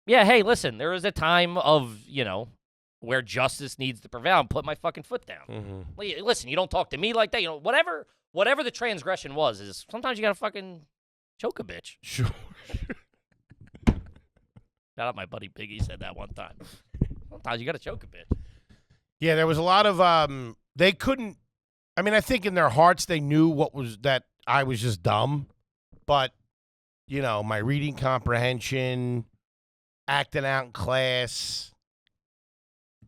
yeah, hey, listen, there is a time of, where justice needs to prevail and put my fucking foot down. Mm-hmm. Listen, you don't talk to me like that. Whatever the transgression was, is sometimes you got to fucking choke a bitch. Sure. Shout out my buddy Biggie said that one time. Sometimes you got to choke a bitch. Yeah, there was a lot of they couldn't. I mean, I think in their hearts they knew that I was just dumb, but my reading comprehension, acting out in class,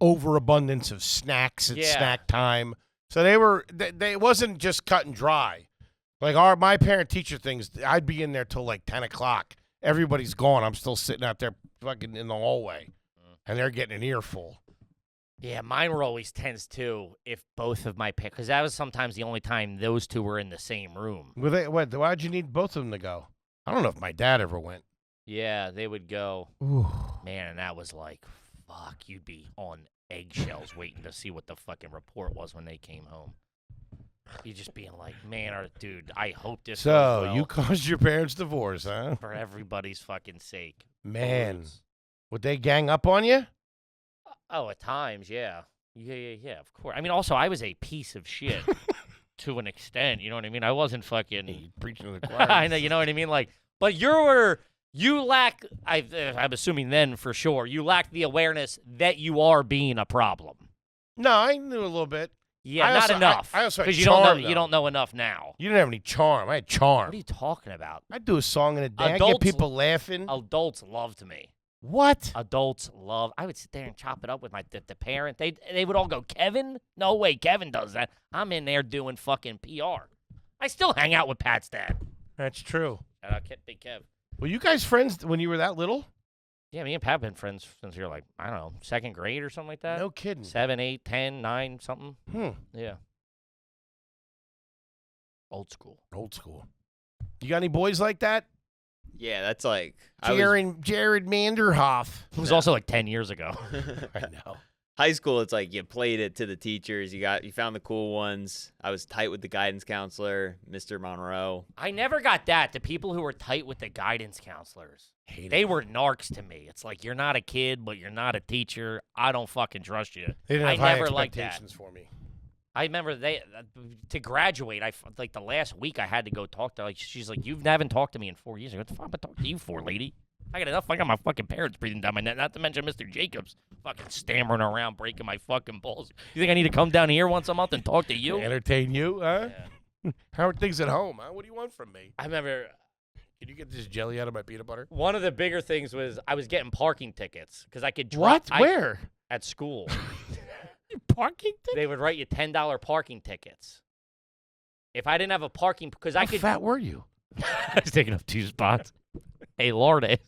overabundance of snacks at snack time. So it wasn't just cut and dry. My parent-teacher things, I'd be in there till 10 o'clock. Everybody's gone. I'm still sitting out there fucking in the hallway, and they're getting an earful. Yeah, mine were always tense, too, if both of my parents, because that was sometimes the only time those two were in the same room. Why'd you need both of them to go? I don't know if my dad ever went. Yeah, they would go. Ooh. Man, and that was fuck, you'd be on eggshells waiting to see what the fucking report was when they came home. You just being man, dude, I hope this goes well. You caused your parents' divorce, huh? For everybody's fucking sake. Man, would they gang up on you? Oh, at times, yeah. Yeah, of course. I mean, also, I was a piece of shit to an extent, you know what I mean? I wasn't fucking... preaching to the choir. I know, you know what I mean? But you lack, I'm assuming then for sure, you lack the awareness that you are being a problem. No, I knew a little bit. Yeah, not enough. I also had because charm, you don't know enough now. You didn't have any charm. I had charm. What are you talking about? I'd do a song in a day. I'd get people laughing. Adults loved me. What? Adults love. I would sit there and chop it up with the parent. They would all go, Kevin? No way, Kevin does that. I'm in there doing fucking PR. I still hang out with Pat's dad. That's true. Shout out Big Kev. Were you guys friends when you were that little? Yeah, me and Pat have been friends since we were I don't know, second grade or something like that. No kidding. 7, 8, 10, 9, something. Hmm. Yeah. Old school. Old school. You got any boys like that? Yeah, that's like Jared Manderhoff. It was also like 10 years ago. I know. high school. It's like you played it to the teachers. You found the cool ones. I was tight with the guidance counselor, Mr. Monroe. I never got that. The people who were tight with the guidance counselors. They were narcs to me. It's like, you're not a kid, but you're not a teacher. I don't fucking trust you. They didn't have I high never liked expectations that. for me. I remember to graduate, like the last week I had to go talk to her. Like, she's like, you haven't talked to me in 4 years. I go, what the fuck am I talking to you for, lady? I got enough. I got my fucking parents breathing down my neck. Not to mention Mr. Jacobs fucking stammering around, breaking my fucking balls. You think I need to come down here once a month and talk to you? Entertain you, huh? Yeah. How are things at home, huh? What do you want from me? I remember Can you get this jelly out of my peanut butter? one of the bigger things was I was getting parking tickets because I could What? Where? at school. Parking ticket? They would write you $10 parking tickets. If I didn't have a parking, because I How could. fat were you? I was taking up 2 spots. Hey, Lord.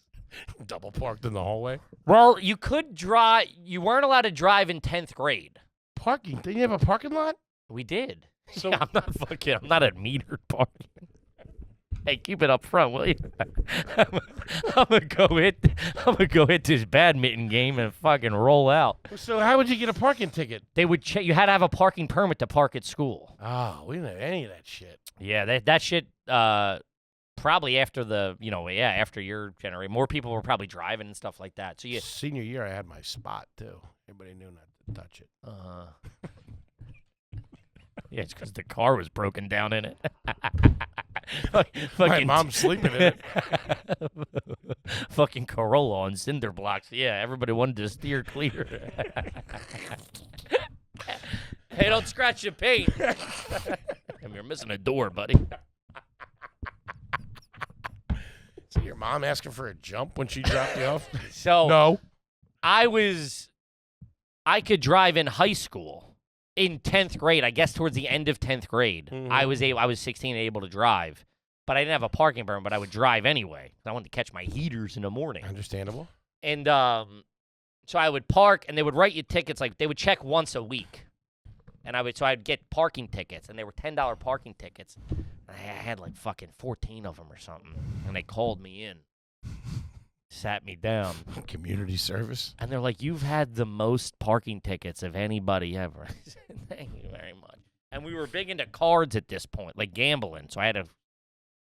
Double parked in the hallway? Well, you could drive. You weren't allowed to drive in 10th grade. Parking? Didn't you have a parking lot? We did. So- Yeah, I'm not at metered parking. Hey, keep it up front, will you? I'm gonna go hit this badminton game and fucking roll out. So how would you get a parking ticket? They would check. You had to have a parking permit to park at school. Oh, we didn't have any of that shit. Yeah, that shit. Probably after after your generation, more people were probably driving and stuff like that. So you. Senior year, I had my spot, too. Everybody knew not to touch it. Yeah, it's because the car was broken down in it. My mom's sleeping in it. Fucking Corolla on cinder blocks. Yeah, everybody wanted to steer clear. Hey, don't scratch your paint. You're missing a door, buddy. So your mom asking for a jump when she dropped you off? So No. I could drive in high school. In 10th grade, I guess towards the end of 10th grade, Mhm. I was 16 and able to drive. But I didn't have a parking permit, but I would drive anyway. I wanted to catch my heaters in the morning. Understandable. And so I would park, and they would write you tickets. Like, they would check once a week. And I'd get parking tickets, and they were $10 parking tickets. And I had like fucking 14 of them or something. And they called me in, sat me down. Community service. And they're like, you've had the most parking tickets of anybody ever. I said, thank you very much. And we were big into cards at this point, like gambling. So I had a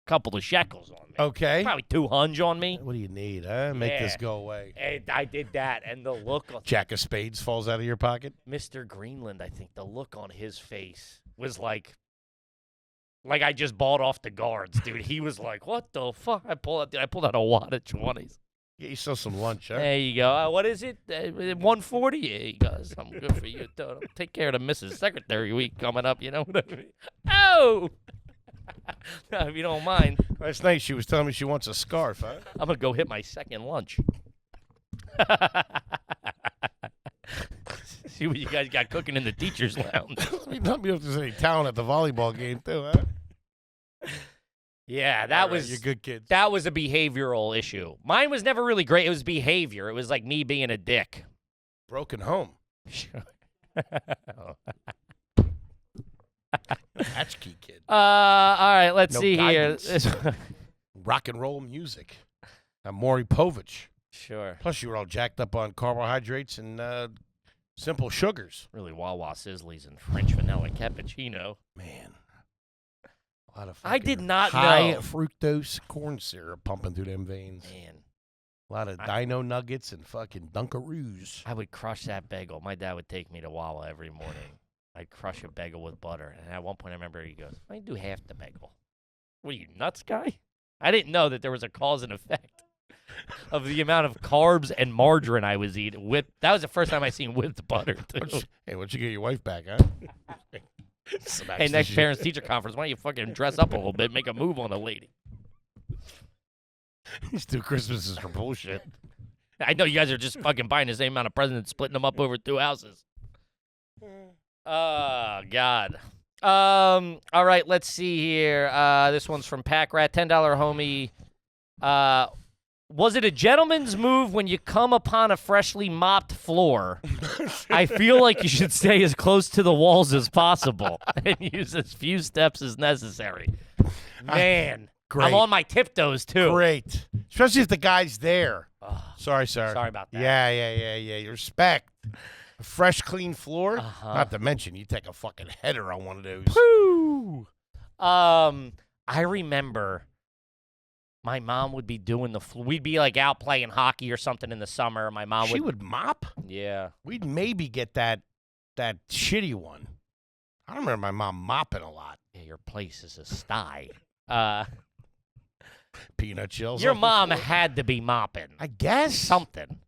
couple of shekels on me. Okay. Probably 200 on me. What do you need, huh? Make this Yeah. go away. And I did that. And the look of Jack of spades falls out of your pocket. Mr. Greenland, I think, the look on his face was like I just bought off the guards, dude. He was like, what the fuck? I pulled out a wad of 20s. Get yourself some lunch, huh? There you go. What is it? 140? Yeah, you guys. I'm good for you. Take care of the Mrs. Secretary week coming up, you know what I mean? Oh! If you don't mind, Last night she was telling me she wants a scarf, huh? I'm going to go hit my second lunch. See what you guys got cooking in the teacher's lounge. Tell me if there's any talent at the volleyball game, too, huh? Yeah, All that right, was... You're good kids. That was a behavioral issue. Mine was never really great. It was behavior. It was like me being a dick. Broken home. Latchkey kid. All right, let's No see guidance. here. Rock and roll music. Maury Povich. Sure. Plus, you were all jacked up on carbohydrates and simple sugars. Really, Wawa Sizzlies and French vanilla cappuccino. Man. A lot of I did fucking not high know. fructose corn syrup pumping through them veins. Man, A lot of dino nuggets and fucking Dunkaroos. I would crush that bagel. My dad would take me to Wawa every morning. I'd crush a bagel with butter. And at one point, I remember he goes, I do half the bagel. What are you, nuts, guy? I didn't know that there was a cause and effect of the amount of carbs and margarine I was eating. That was the first time I seen whipped butter, too. Hey, why don't you get your wife back, huh? Hey, next parents-teacher conference, why don't you fucking dress up a little bit, make a move on a lady? These 2 Christmases are bullshit. I know you guys are just fucking buying the same amount of presents, splitting them up over 2 houses. Oh, God. All right, let's see here. This one's from Pack Rat, $10 homie. Was it a gentleman's move when you come upon a freshly mopped floor? I feel like you should stay as close to the walls as possible and use as few steps as necessary. Man, Great. I'm on my tiptoes, too. Great. Especially if the guy's there. Oh, Sorry, sir. sorry about that. Yeah. Respect. A fresh, clean floor. Uh-huh. Not to mention, you take a fucking header on one of those. Woo! I remember my mom would be doing we'd be like out playing hockey or something in the summer. My mom She would mop? Yeah. We'd maybe get that shitty one. I don't remember my mom mopping a lot. Yeah, your place is a sty. Peanut shells. Your off the mom floor. had to be mopping. I guess. Something.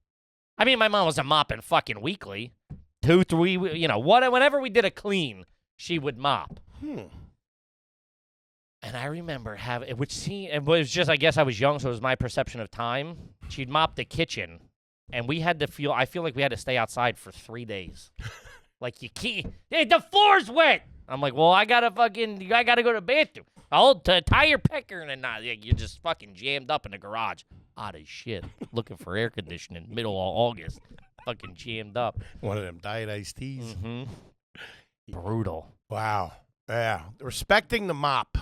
I mean, my mom wasn't mopping fucking weekly. 2, 3, whenever we did a clean, she would mop. And I remember it was just, I guess I was young, so it was my perception of time. She'd mop the kitchen, and I feel like we had to stay outside for 3 days. Like, you can't, hey, the floor's wet. I'm like, well, I gotta go to the bathroom. I'll tie your pecker and not. You're just fucking jammed up in the garage. Odd as shit. Looking for air conditioning middle of August. Fucking jammed up. One of them diet iced teas. Mm-hmm. Brutal. Wow. Yeah. Respecting the mop.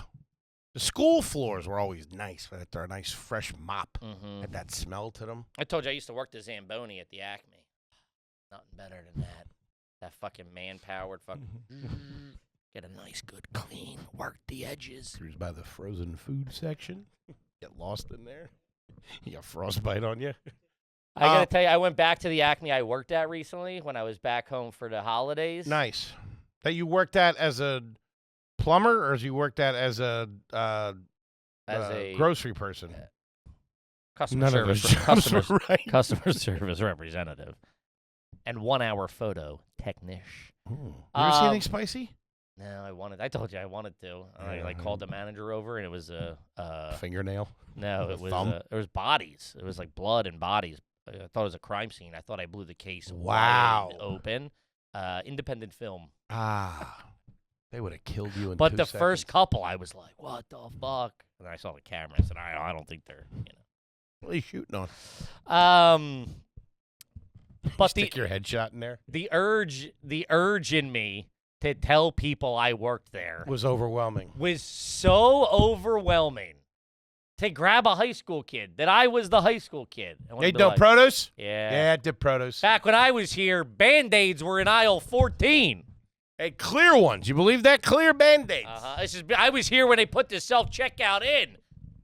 The school floors were always nice. They're a nice fresh mop. Mm-hmm. Had that smell to them. I told you I used to work the Zamboni at the Acme. Nothing better than that. That fucking man-powered fucking... Get a nice, good, clean, work the edges. Cruise by the frozen food section. Get lost in there. You got frostbite on you. I gotta tell you, I went back to the Acme I worked at recently when I was back home for the holidays. Nice. That you worked at as a plumber, or as you worked at as a grocery person? Customer None of service, those jobs customer, were right. customer service representative, and 1 hour photo technician. Ooh. You ever see anything spicy? No, I told you I wanted to. I called the manager over, and it was a fingernail. No, it was it was bodies. It was like blood and bodies. I thought it was a crime scene. I thought I blew the case wide open. Independent film. They would have killed you in But 2 the seconds. first couple, I was like, what the fuck? And I saw the camera. I said, I don't think they're, What are you shooting on? But Stick your headshot in there. the urge in me to tell people I worked there Was overwhelming. was so overwhelming. To grab a high school kid, that I was the high school kid. They do produce? Yeah. Yeah, it did produce. Back when I was here, Band-Aids were in aisle 14. Hey, clear ones. You believe that? Clear Band-Aids. I was here when they put the self-checkout in.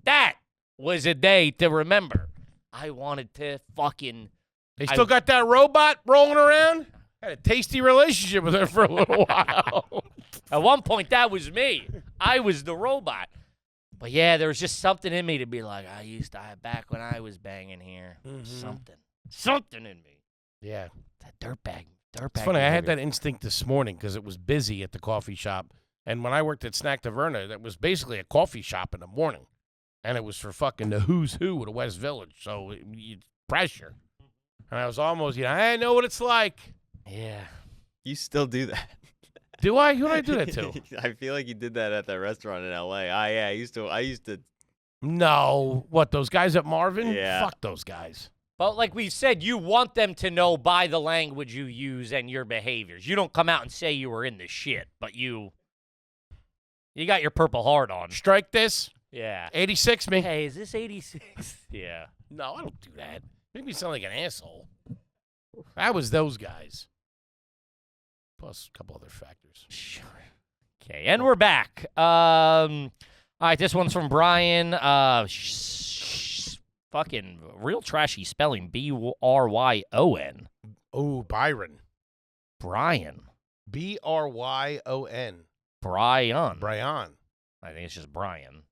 That was a day to remember. I wanted to fucking... They still got that robot rolling around? Had a tasty relationship with her for a little while. At one point, that was me. I was the robot. But yeah, there was just something in me to be like, back when I was banging here. Something in me. Yeah. That dirtbag. It's funny. I had that instinct this morning because it was busy at the coffee shop. And when I worked at Snack Taverna, that was basically a coffee shop in the morning. And it was for fucking the who's who of the West Village. So it's pressure. And I was almost, I know what it's like. Yeah. You still do that. Do I? Who do I do that to? I feel like you did that at that restaurant in L.A. I used to. No. What, those guys at Marvin? Yeah. Fuck those guys. But like we said, you want them to know by the language you use and your behaviors. You don't come out and say you were in the shit, but you got your Purple Heart on. Strike this. Yeah. 86 me. Hey, is this 86? Yeah. No, I don't do that. Make me sound like an asshole. That was those guys. Plus a couple other factors. Sure. Okay, and we're back. All right, this one's from Brian. Fucking real trashy spelling. Bryon. Oh, Byron. Brian. Bryon. Brian. Brian. I think it's just Brian.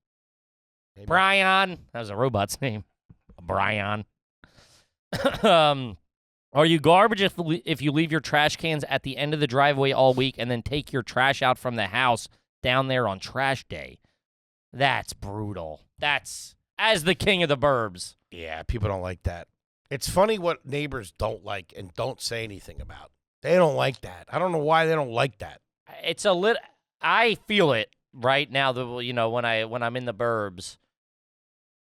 Maybe. Brian. That was a robot's name. Brian. Are you garbage if you leave your trash cans at the end of the driveway all week and then take your trash out from the house down there on trash day? That's brutal. That's as the king of the burbs. Yeah, people don't like that. It's funny what neighbors don't like and don't say anything about. They don't like that. I don't know why they don't like that. It's a lit. I feel it right now. When I'm in the burbs,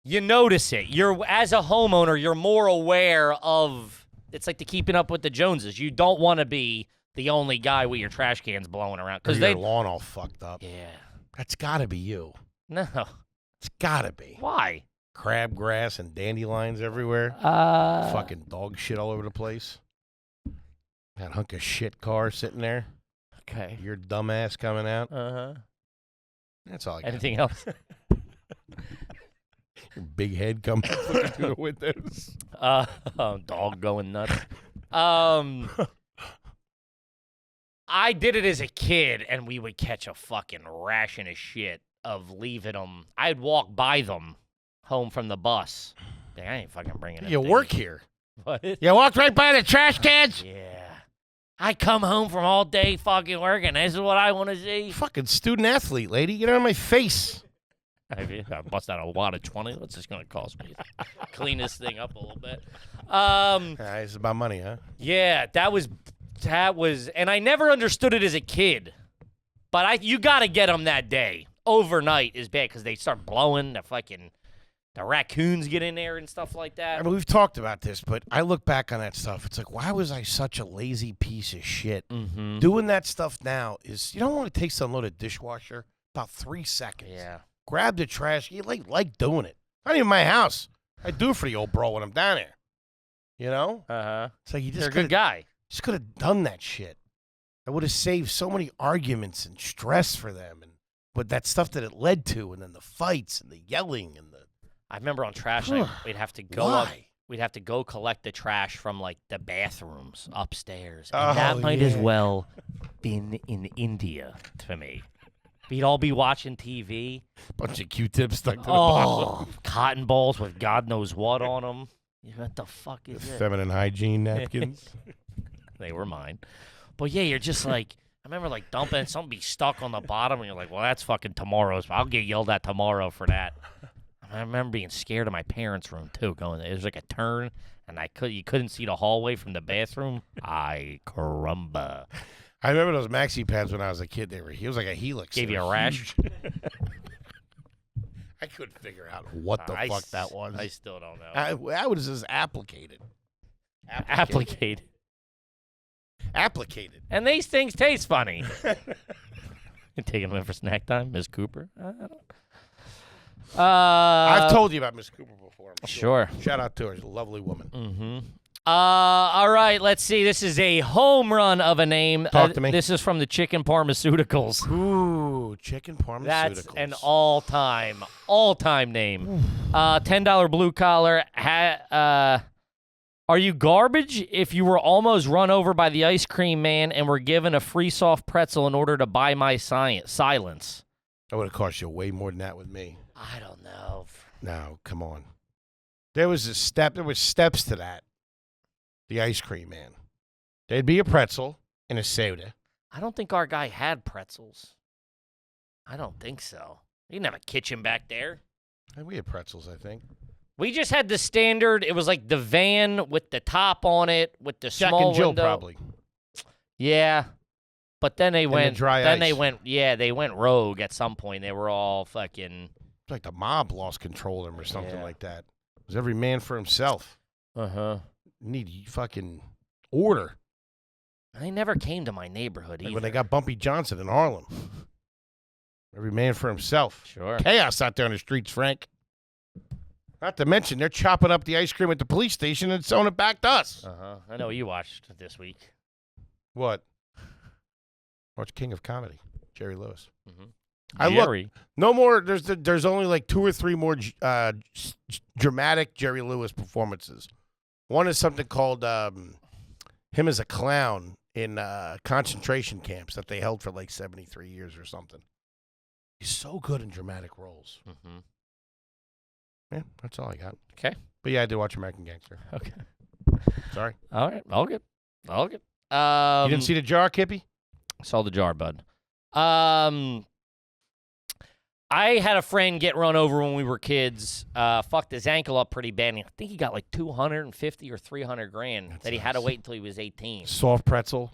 You notice it. As a homeowner, you're more aware of. It's like the Keeping Up with the Joneses. You don't want to be the only guy with your trash cans blowing around Because your lawn all fucked up. Yeah. That's got to be you. No. It's got to be. Why? Crabgrass and dandelions everywhere. Fucking dog shit all over the place. That hunk of shit car sitting there. Okay. Your dumbass coming out. Uh-huh. That's all I got. Anything else? Your big head coming looking through the windows. Dog going nuts. I did it as a kid, and we would catch a fucking ration of shit of leaving them. I'd walk by them home from the bus. Like, I ain't fucking bringing it. You work here. What? You walked right by the trash cans? Yeah. I come home from all day fucking working. This is what I want to see. Fucking student athlete, lady. Get out of my face. I bust out a wad of 20. What's this going to cost me? Clean this thing up a little bit. It's about money, huh? Yeah, that was, and I never understood it as a kid. But you got to get them that day. Overnight is bad because they start blowing. The raccoons get in there and stuff like that. I mean, we've talked about this, but I look back on that stuff. It's like, why was I such a lazy piece of shit? Mm-hmm. Doing that stuff now is, you know what it takes to unload a dishwasher? About 3 seconds. Yeah. Grab the trash. You like doing it. Not even my house. I do it for the old bro when I'm down there. You know? Uh-huh. It's like you You're just a good guy. Just could have done that shit. I would have saved so many arguments and stress for them, but that stuff that it led to, and then the fights and the yelling and the. I remember on trash night, we'd have to go up. Why? We'd have to go collect the trash from like the bathrooms upstairs. Oh, And that might as yeah. well been in India to me. We'd all be watching TV. Bunch of Q-tips stuck to the bottom. Cotton balls with God knows what on them. What the fuck is it? Feminine hygiene napkins. They were mine. But yeah, you're just like, I remember like dumping something be stuck on the bottom, and you're like, well, that's fucking tomorrow's. I'll get yelled at tomorrow for that. I remember being scared of my parents' room too. Going there, it was like a turn, and you couldn't see the hallway from the bathroom. Ay caramba! I remember those maxi pads when I was a kid. It was like a helix. Gave They you were a rash. huge. I couldn't figure out what the fuck that was. I still don't know. How was this applicated? Applicated. Applicated. And these things taste funny. You taking them in for snack time, Ms. Cooper? I don't know. I've told you about Miss Cooper before. I'm Sure. Shout out to her. She's a lovely woman. Mm-hmm. All right, let's see. This is a home run of a name. Talk to me. This is from the Chicken Pharmaceuticals. Ooh, chicken pharmaceuticals. That's an all-time name. $10 blue collar. Are you garbage if you were almost run over by the ice cream man and were given a free soft pretzel in order to buy my silence? That would have cost you way more than that with me. I don't know. No, come on. There was steps to that. The ice cream man. There'd be a pretzel and a soda. I don't think our guy had pretzels. I don't think so. He didn't have a kitchen back there. We had pretzels, I think. We just had the standard. It was like the van with the top on it, with the Jack small and Jill, window. probably. Yeah, but then they went. dry then ice. they went. Yeah, they went rogue at some point. They were all fucking. It's like the mob lost control of them or something Yeah. like that. It was every man for himself. Need fucking order. They never came to my neighborhood Like either. when they got Bumpy Johnson in Harlem. Every man for himself. Sure. Chaos out there on the streets, Frank. Not to mention, they're chopping up the ice cream at the police station and selling it back to us. I know what you watched this week. What? Watch King of Comedy, Jerry Lewis. Mm-hmm. Jerry. No more. There's only like 2 or 3 more dramatic Jerry Lewis performances. One is something called him as a clown in concentration camps that they held for like 73 years or something. He's so good in dramatic roles. Mm-hmm. Yeah, that's all I got. Okay. But yeah, I did watch American Gangster. Okay. Sorry. All right. All good. All good. You didn't see the jar, Kippy? Saw the jar, bud. I had a friend get run over when we were kids. Fucked his ankle up pretty bad. And I think he got like $250 or $300,000 that he had to wait until he was 18. Soft pretzel.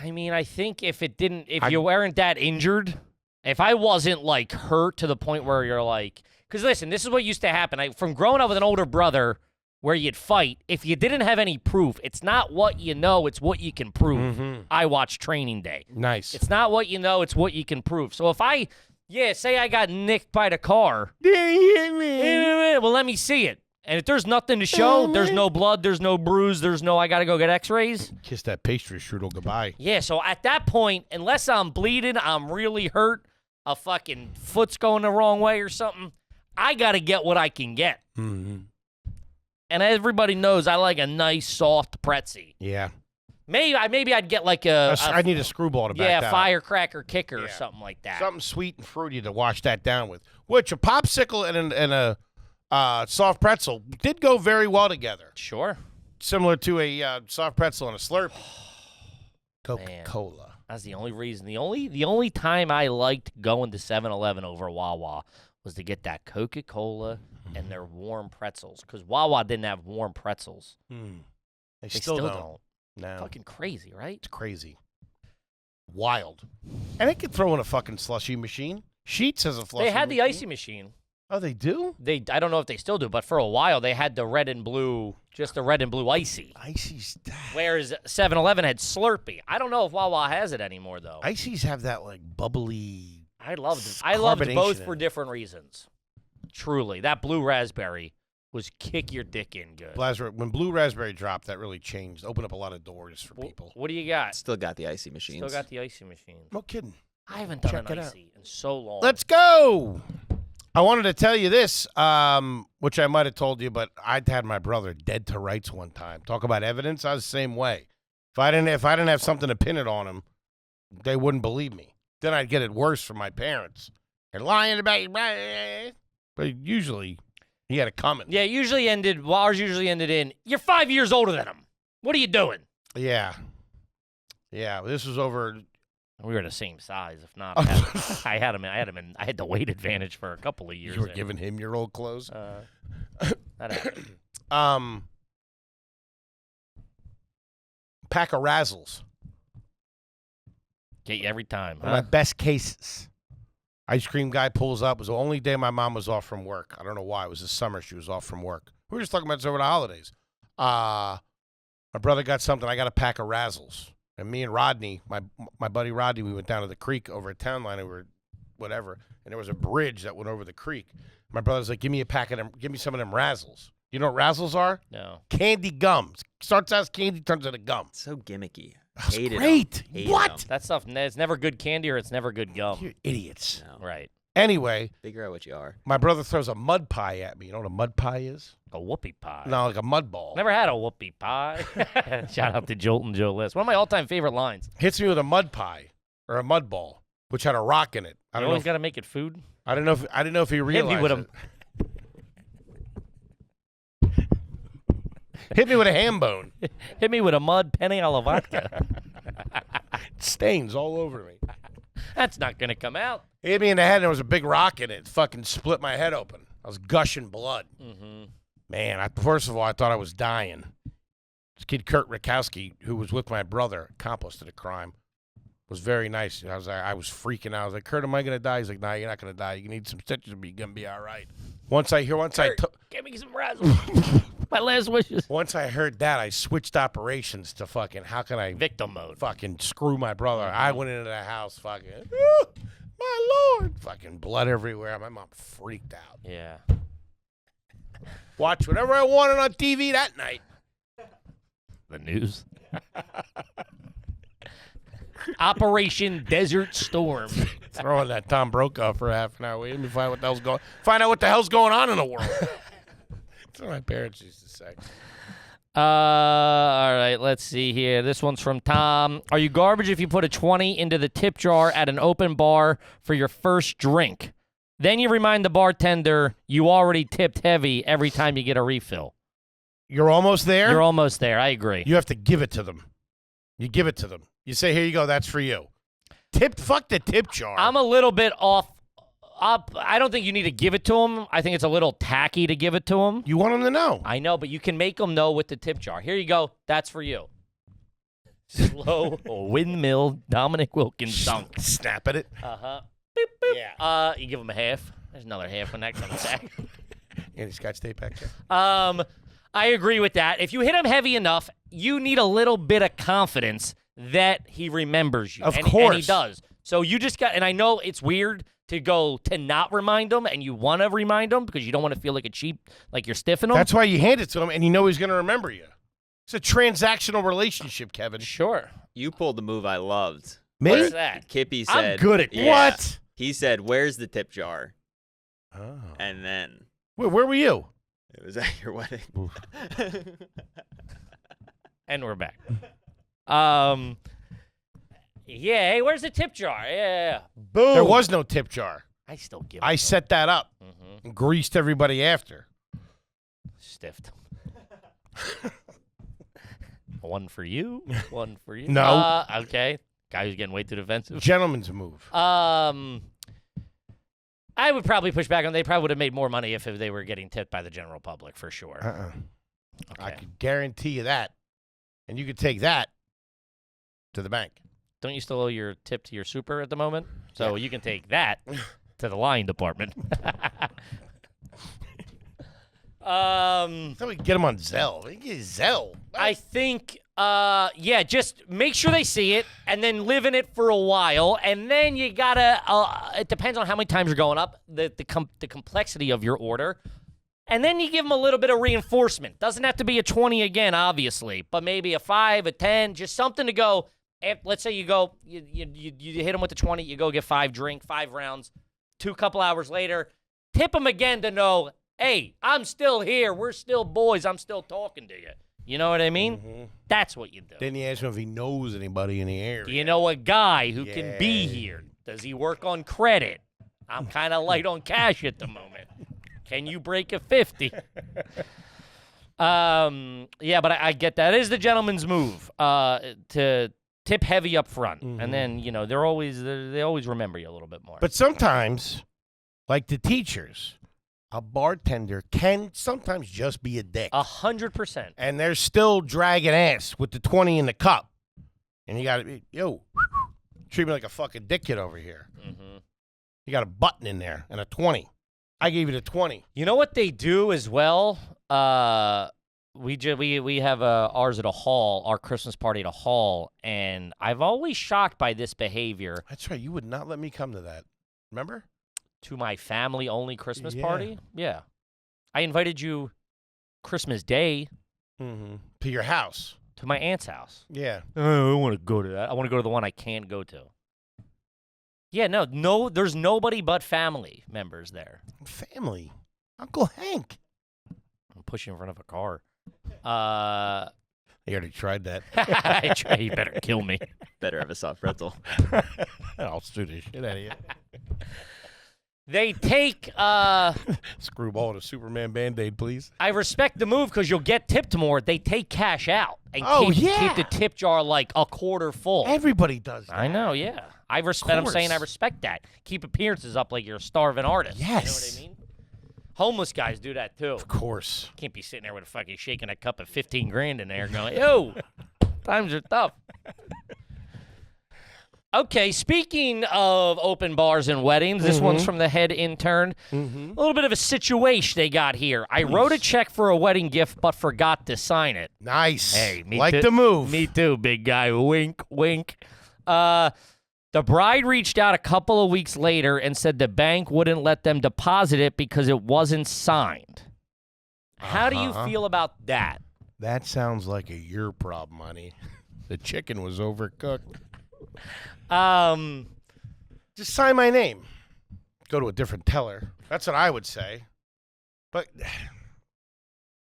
I mean, I think if you weren't that injured, if I wasn't like hurt to the point where you're like, Because listen, this is what used to happen. From growing up with an older brother where you'd fight, if you didn't have any proof, it's not what you know, it's what you can prove. I watch Training Day. Nice. It's not what you know, it's what you can prove. So if say I got nicked by the car, well, let me see it. And if there's nothing to show, there's no blood, there's no bruise, I got to go get x-rays. Kiss that pastry strudel goodbye. Yeah, so at that point, unless I'm bleeding, I'm really hurt, a fucking foot's going the wrong way or something, I got to get what I can get. Mm-hmm. And everybody knows I like a nice, soft pretzel. Yeah. Maybe I'd get like I need a screwball to back that up. firecracker kicker or something like that. Something sweet and fruity to wash that down with. Which a popsicle and a soft pretzel did go very well together. Sure. Similar to a soft pretzel and a Slurpee. Coca-Cola. That's the only reason. The only time I liked going to 7-Eleven over Wawa was to get that Coca-Cola and their warm pretzels. Because Wawa didn't have warm pretzels. They still don't. No. Fucking crazy, right? It's crazy. Wild. And they could throw in a fucking slushy machine. Sheetz has a slushy They had machine. the icy machine. Oh, they do? I don't know if they still do, but for a while they had the red and blue, just the red and blue icy. Icy's. Whereas 7-Eleven had Slurpee. I don't know if Wawa has it anymore though. Icy's have that like bubbly. I loved both carbonation for in it. different reasons. Truly, that blue raspberry was kick your dick in good. When Blue Raspberry dropped, that really changed. Opened up a lot of doors for people. What do you got? Still got the icy machines. Still got the icy machine. No kidding. I haven't done Check an it out. icy in so long. Let's go. I wanted to tell you this, which I might have told you, but I'd had my brother dead to rights one time. Talk about evidence. I was the same way. If I didn't have something to pin it on him, they wouldn't believe me. Then I'd get it worse from my parents. They're lying about you. But usually, he had it coming. Yeah, ours usually ended in, you're 5 years older than him. What are you doing? Yeah. Yeah, this was over. We were the same size, if not. I had the weight advantage for a couple of years. You were giving him your old clothes? That happened. Pack of Razzles. Get you every time, One of my best cases. Ice cream guy pulls up. It was the only day my mom was off from work. I don't know why. It was the summer she was off from work. We were just talking about this over the holidays. My brother got something. I got a pack of Razzles. And me and Rodney, my buddy Rodney, we went down to the creek over at Town Line. And we were whatever. And there was a bridge that went over the creek. My brother's like, give me some of them Razzles. You know what Razzles are? No. Candy gums. Starts as candy, turns into gum. So gimmicky. That's Hated great. Hated What? them. That stuff, it's never good candy or it's never good gum. You're idiots. No. Right. Anyway, Figure out what you are. my brother throws a mud pie at me. You know what a mud pie is? A whoopie pie. No, like a mud ball. Never had a whoopie pie. Shout out to Jolt and Joe List. One of my all-time favorite lines. Hits me with a mud pie or a mud ball, which had a rock in it. I You don't know. always If, got to make it food. I didn't know if he realized. with him. Hit me with a ham bone. Hit me with a mud penny a la vodka. Stains all over me. That's not going to come out. He hit me in the head and there was a big rock in it. It fucking split my head open. I was gushing blood. Mm-hmm. Man, first of all, I thought I was dying. This kid, Kurt Rakowski, who was with my brother, accomplice to the crime, was very nice. I was freaking out. I was like, Kurt, am I going to die? He's like, nah, you're not going to die. You need some stitches, but you're going to be all right. Give me some razzles. My last wishes. Once I heard that, I switched operations to fucking, how can I Victim mode. fucking screw my brother? I went into the house fucking, my Lord. Fucking blood everywhere. My mom freaked out. Yeah. Watch whatever I wanted on TV that night. The news. Operation Desert Storm. Throwing that Tom Brokaw for half an hour. Wait, let me find out what the hell's going on in the world. That's what my parents used to say. All right, let's see here. This one's from Tom. Are you garbage if you put a 20 into the tip jar at an open bar for your first drink? Then you remind the bartender you already tipped heavy every time you get a refill. You're almost there? You're almost there. I agree. You have to give it to them. You give it to them. You say, here you go, that's for you. Fuck the tip jar. I'm a little bit off. I don't think you need to give it to them. I think it's a little tacky to give it to them. You want them to know. I know, but you can make them know with the tip jar. Here you go. That's for you. Slow windmill Dominic Wilkins dunk. Snap at it. Uh-huh. Yeah. You give them a half. There's another half when that comes back. Any Scotch tape back there? I agree with that. If you hit him heavy enough, you need a little bit of confidence that he remembers you. Of and course. he does. So you just got, and I know it's weird to go to not remind him, and you want to remind him because you don't want to feel like a cheap, like you're stiffing him. That's why you hand it to him, and you know he's going to remember you. It's a transactional relationship, Kevin. Sure. You pulled the move I loved. Me? What's that? Kippy I'm said, good at yeah. what? He said, "Where's the tip jar?" Oh. And then Where were you? it was at your wedding. And we're back. Yeah, hey, where's the tip jar? Yeah. Boom. There was no tip jar. I still give I it set that up and greased everybody after. stiffed. One for you, one for you. No. Okay. Guy who's getting way too defensive. Gentleman's move. I would probably push back on. They probably would have made more money if they were getting tipped by the general public, for sure. I Okay. could guarantee you that. And you could take that to the bank. Don't you still owe your tip to your super at the moment? So you can take that to the line department. So we can get him on Zelle. We can get Zelle. I think, yeah, just make sure they see it and then live in it for a while. And then you gotta, it depends on how many times you're going up, the complexity of your order. And then you give them a little bit of reinforcement. Doesn't have to be a 20 again, obviously, but maybe a 5, a 10, just something to go. Let's say you go, you hit them with the 20, you go get 5 rounds. Couple hours later, tip them again to know, hey, I'm still here. We're still boys. I'm still talking to you. You know what I mean? Mm-hmm. That's what you do. Then you ask him if he knows anybody in the area. Do you know a guy who can be here? Does he work on credit? I'm kind of light on cash at the moment. Can you break a 50? Yeah, but I get that. It is the gentleman's move to tip heavy up front. And then, you know, they always remember you a little bit more. But sometimes, like the teachers, a bartender can sometimes just be a dick. 100%. And they're still dragging ass with the 20 in the cup. And you got to be, treat me like a fucking dickhead over here. Mm-hmm. You got a button in there and a 20. I gave you the 20. You know what they do as well? We have ours at a hall, our Christmas party at a hall, and I've always shocked by this behavior. That's right. You would not let me come to that. Remember? To my family-only Christmas Yeah. party? Yeah. I invited you Christmas Day To your house. to my aunt's house. Yeah. I don't want to go to that. I want to go to the one I can't go to. Yeah, no, there's nobody but family members there. Family. Uncle Hank. I'm pushing in front of a car. You already tried that. You better kill me. Better have a soft pretzel. I'll sue the shit out of you. They take, Screwball and a Superman Band-Aid, please. I respect the move because you'll get tipped more. They take cash out and keep the tip jar like a quarter full. Everybody does that. I know, yeah. I respect. I'm saying I respect that. Keep appearances up like you're a starving artist. Yes. You know what I mean? Homeless guys do that too. Of course. Can't be sitting there with a fucking shaking a cup of 15 grand in there going, yo, times are tough. Okay, speaking of open bars and weddings, this one's from the head intern. A little bit of a situation they got here. I wrote a check for a wedding gift, but forgot to sign it. Nice. Hey, me like too. the move. Me too, big guy. Wink, wink. The bride reached out a couple of weeks later and said the bank wouldn't let them deposit it because it wasn't signed. How do you feel about that? That sounds like a your problem, honey. The chicken was overcooked. Just sign my name. Go to a different teller. That's what I would say. But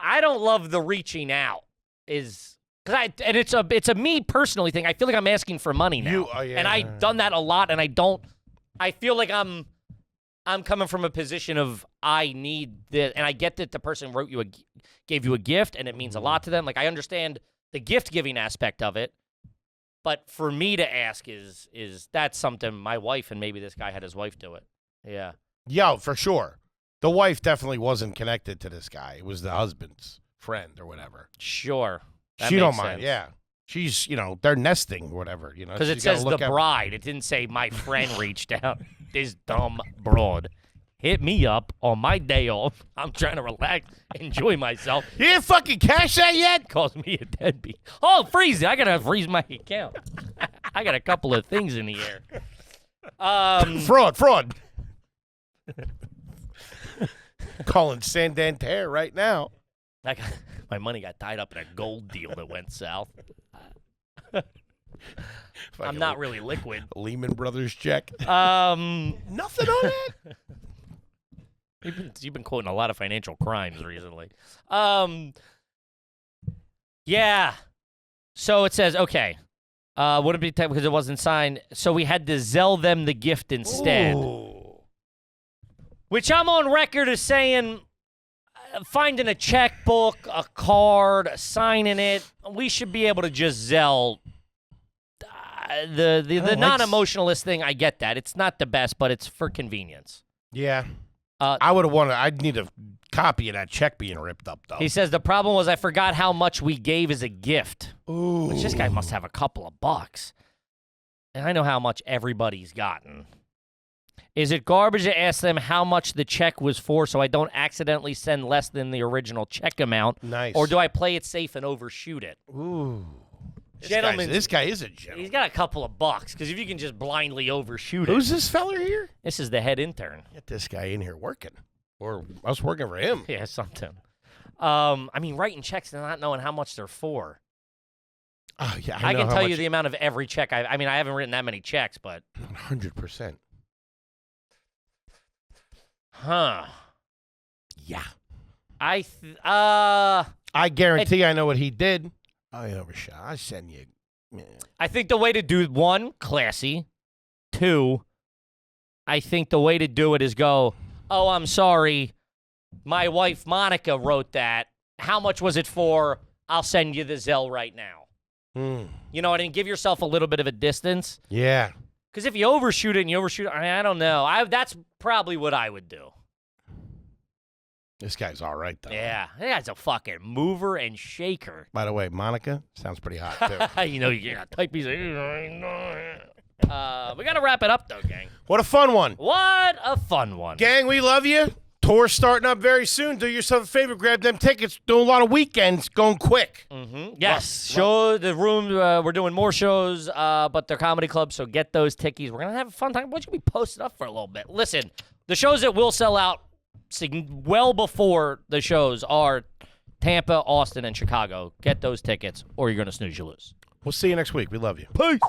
I don't love the reaching out. It's a me personally thing. I feel like I'm asking for money now, and I've done that a lot. And I feel like I'm coming from a position of I need this, and I get that the person gave you a gift, and it means a lot to them. Like I understand the gift giving aspect of it, but for me to ask is that's something my wife and maybe this guy had his wife do it. Yeah. Yeah, for sure. The wife definitely wasn't connected to this guy. It was the husband's friend or whatever. Sure. She don't mind. Yeah. She's, they're nesting or whatever, Because it says the bride. It didn't say my friend reached out. This dumb broad. hit me up on my day off. I'm trying to relax, enjoy myself. You didn't fucking cash that yet? Calls me a deadbeat. Oh, freeze it. I got to freeze my account. I got a couple of things in the air. Fraud. Calling Santander right now. My money got tied up in a gold deal that went south. I'm not really liquid. Lehman Brothers check. Nothing on it. You've been quoting a lot of financial crimes recently. Yeah. So it says, okay. Wouldn't be because it wasn't signed. So we had to Zelle them the gift instead. Ooh. Which I'm on record as saying, finding a checkbook, a card, signing it, we should be able to just Zelle. The non-emotionalist thing, I get that. It's not the best, but it's for convenience. Yeah. I would have wanted, I'd need a copy of that check being ripped up, though. He says the problem was I forgot how much we gave as a gift. Ooh. Which this guy must have a couple of bucks. And I know how much everybody's gotten. Is it garbage to ask them how much the check was for so I don't accidentally send less than the original check amount? Nice. Or do I play it safe and overshoot it? Ooh. This guy is a gentleman. He's got a couple of bucks, because if you can just blindly overshoot it. Who's this fella here? This is the head intern. Get this guy in here working. Or us working for him. Yeah, something. I mean, writing checks and not knowing how much they're for. Oh, yeah. I can tell you the amount of every check. I mean, I haven't written that many checks, but. 100%. Huh. Yeah. I guarantee I know what he did. I overshot. I send you. Yeah. I think the way to do, one, classy. Two, I think the way to do it is go, oh, I'm sorry. My wife, Monica, wrote that. How much was it for? I'll send you the Zelle right now. You know what I mean? Give yourself a little bit of a distance. Yeah. Because if you overshoot it and you overshoot it, I don't know. That's probably what I would do. This guy's all right, though. Yeah. That guy's a fucking mover and shaker. By the way, Monica sounds pretty hot, too. You know, you got type piece of... We got to wrap it up, though, gang. What a fun one. What a fun one. Gang, we love you. Tour's starting up very soon. Do yourself a favor. Grab them tickets. Doing a lot of weekends. Going quick. Mm-hmm. Yes. Show the room. We're doing more shows, but they're comedy clubs, so get those tickies. We're going to have a fun time. Why don't you be posted up for a little bit? Listen, the shows that will sell out well before the shows are Tampa, Austin, and Chicago. Get those tickets, or you're going to snooze, you lose. We'll see you next week. We love you. Peace.